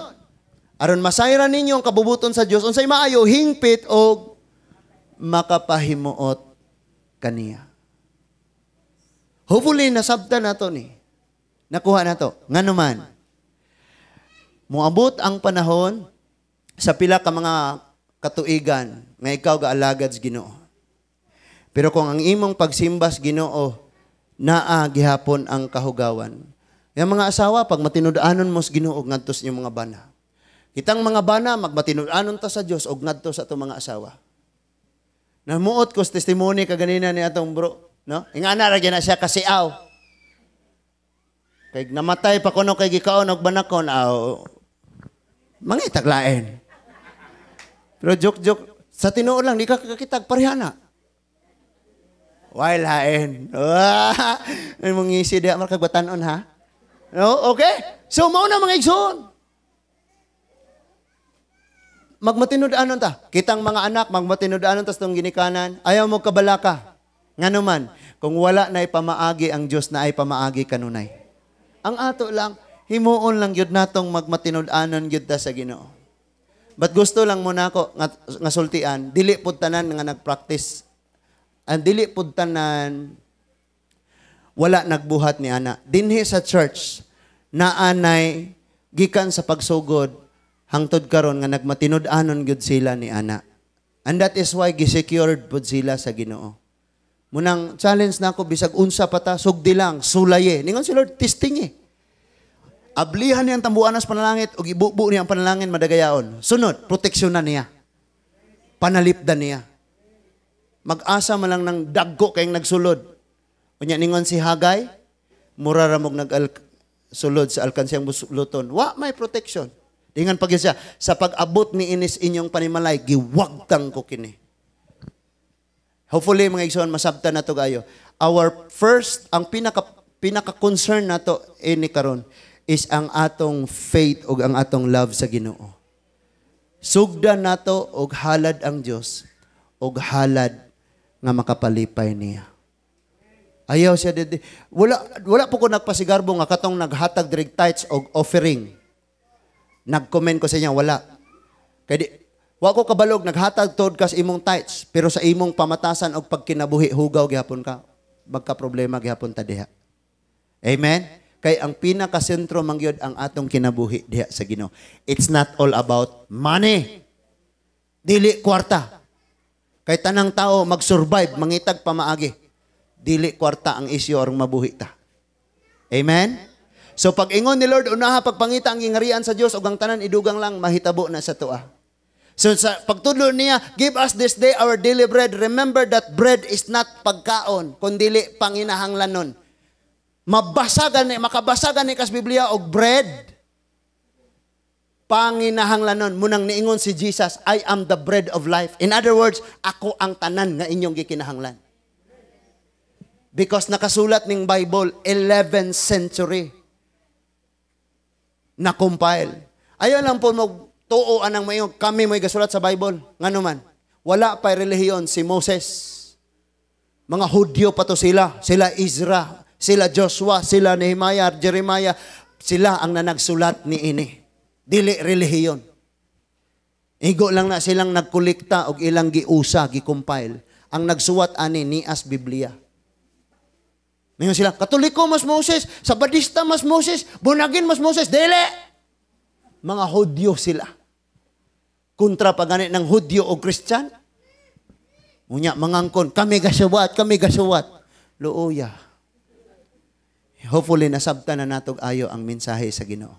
aron masayran ninyo ang kabubuton sa Dios unsay maayo hingpit o makapahimuot kaniya. Hopefully nasabtan nato ni. Nakuha nato. Nganuman, moabot ang panahon sa pila ka mga katuigan nga ikaw gaalagad sa Ginoo. Pero kung ang imong pagsimbas Ginoo naa gihapon ang kahugawan. Yung mga asawa pag matinud-anon mo sa Ginoo og ngadto sa inyong mga bana. Kitang mga bana magmatinud-anon ta sa Dios og ngadto sa atong mga asawa. Namuot ko sa testimony kaganina ni atong bro, no? Ingana ra gyud na siya kasiaw. Kay namatay pa kuno kay gikaon og banakon aw. Mangitaglaen. Pero joke, sa tinuod lang, di ka kakitag, parihana. Why lain? Ay mong ngisi di amal kagbatanon ha? No? Okay? So, mauna mga igsoon. Magmatinud-anon ta. Kitang mga anak, magmatinud-anon ta sa itong ginikanan. Ayaw mo kabalaka. Nga naman, kung wala na ipamaagi ang Diyos na ay pamaagi kanunay. Ang ato lang, himuon lang yun natong magmatinud-anon yun ta sa Ginoo. But gusto lang muna ako nga sultian, dili pud tanan nga nagpractice. Ang dili pud tanan wala nagbuhat ni ana. Dinhi sa church naanay gikan sa pagsugod hangtod karon nga nagmatinud-anon gyud sila ni ana. And that is why gisecured pud sila sa Ginoo. Munang challenge na ako bisag unsa pa ta sugdi lang sulaye. Ningon si Lord testing eh. Ablihan niya ang tambuanas panalangit o ibubu niya ang panalangin madagayaon. Sunod, proteksyonan niya. Panalipdan niya. Mag-asa man lang ng dagko kayong nagsulod. Unya ningon si Hagay, mura ramog nag-sulod sa alkansiyang luton. Wa may protection. Dingan pag siya, sa pag-abot ni inis inyong panimalay, giwagtang ko kini. Hopefully mga igsoon, masabtan na to kayo. Our first, ang pinaka-concern na to ini karon is ang atong faith o ang atong love sa Ginoo. Sugdan nato og halad ang Dios og halad nga makapalipay niya. Ayaw siya didi. Wala po ko nagpasigarbo nga katong naghatag direct tithes og offering. Nag-comment ko sa inyo, wala. Kaya wa ko kabalog naghatag tod kas imong tithes pero sa imong pamatasan og pagkinabuhi hugaw gihapon ka. Magka problema gihapon ta diha. Amen. Kay ang pinakasentro mangyod ang atong kinabuhi diha sa Ginoo. It's not all about money. Dili kwarta. Kay tanang tao mag-survive, mangitag pamaagi. Dili kwarta ang isyu aron mabuhi ta. Amen? So pag ingon ni Lord, unaha pagpangita ang ingarian sa Dios ug ang tanan idugang lang mahitabo na sa tuwa. So sa pagtudlo niya, give us this day our daily bread. Remember that bread is not pagkaon, kundi panginahanglanon. Makabasagan ni kas Biblia og bread. Panginahanglanon munang niingon si Jesus, I am the bread of life. In other words, ako ang tanan nga inyong gikinahanglan. Because nakasulat ning Bible 11th century na compile. Ayaw lang po magtuo anang mayo kami may gasulat sa Bible nganuman. Wala pa relihiyon si Moses. Mga Hudyo pa to sila Ezra, sila Joshua, sila Nehemiah, Jeremiah, sila ang nanagsulat ni ini. Dili relihiyon. Igo lang na silang nagkolekta og ilang giusa, gikompile. Ang nagsuwat ani ni as Biblia. Ngayon sila, Katoliko mas Moses, Sabadista mas Moses, Bunagin mas Moses, dili! Mga Hudyo sila. Kontra pa ganit ng Hudyo o Christian. Unya, mangangkon, kami gasuwat. Luoya. Hopefully, nasabtan na natog ayo ang mensahe sa Ginoo.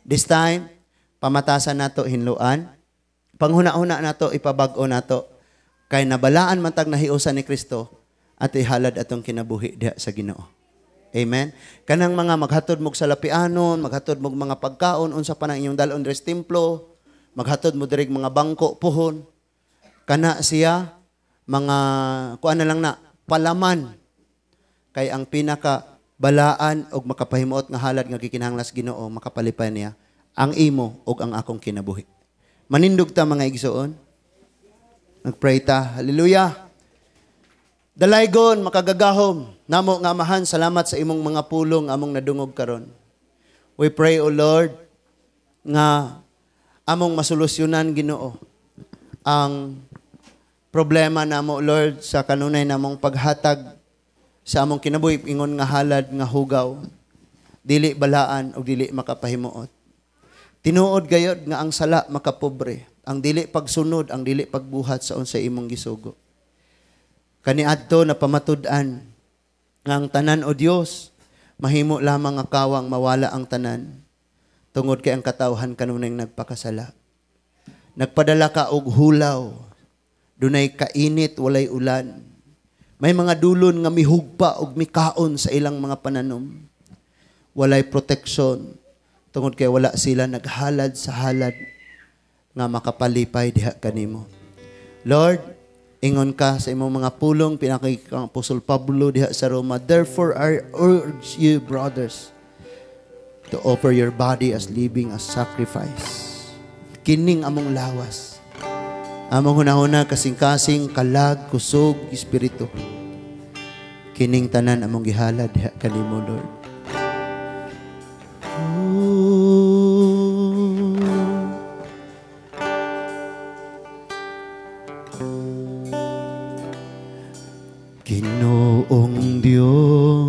This time, pamatasan nato hinluan. Panghuna-una nato, ipabag-o nato. Kay nabalaan man tag nahiusan ni Kristo at ihalad atong kinabuhi diha sa Ginoo. Amen. Kanang mga maghatod mog sa lapianon, maghatod mog mga pagkaon unsa pa nang inyong dalon dres templo, maghatod mo dirig mga bangko puhon. Kana siya mga kuan na lang na palaman kay ang pinaka balaan og makapahimuot nga halad nga gikinahanglas Ginoo makapalipay niya ang imo ug ang akong kinabuhi. Manindog ta mga igsoon. Nagpray ta. Hallelujah. Dalaygon makagagahom namo nga Amahan, salamat sa imong mga pulong among nadungog karon. We pray, O Lord, nga among masolusyonan Ginoo ang problema namo, Lord, sa kanunay namong paghatag sa among kinabuhi ingon nga halad nga hugaw, dili balaan o dili makapahimuot. Tinuod gayod nga ang sala makapobre, ang dili pagsunod, ang dili pagbuhat sa unsay imong gisugo. Kaniadto na pamatud-an nga ang tanan o Dios mahimo lamang nga kawang mawala ang tanan tungod kay ang katawhan kanunay nagpakasala. Nagpadala ka og hulaw, dunay kainit walay ulan. May mga dulon nga mihugpa og mikaon sa ilang mga pananom. Walay proteksyon tungod kay wala sila naghalad sa halad nga makapalipay diha kanimo. Lord, ingon ka sa imong mga pulong pinakay kang Apostol Pablo diha sa Roma. Therefore I urge you, brothers, to offer your body as living as sacrifice. Kining among lawas. Among hunahuna kasing-kasing kalag, kusog, espiritu. Kining tanan among gihalad diha kanimo, Lord.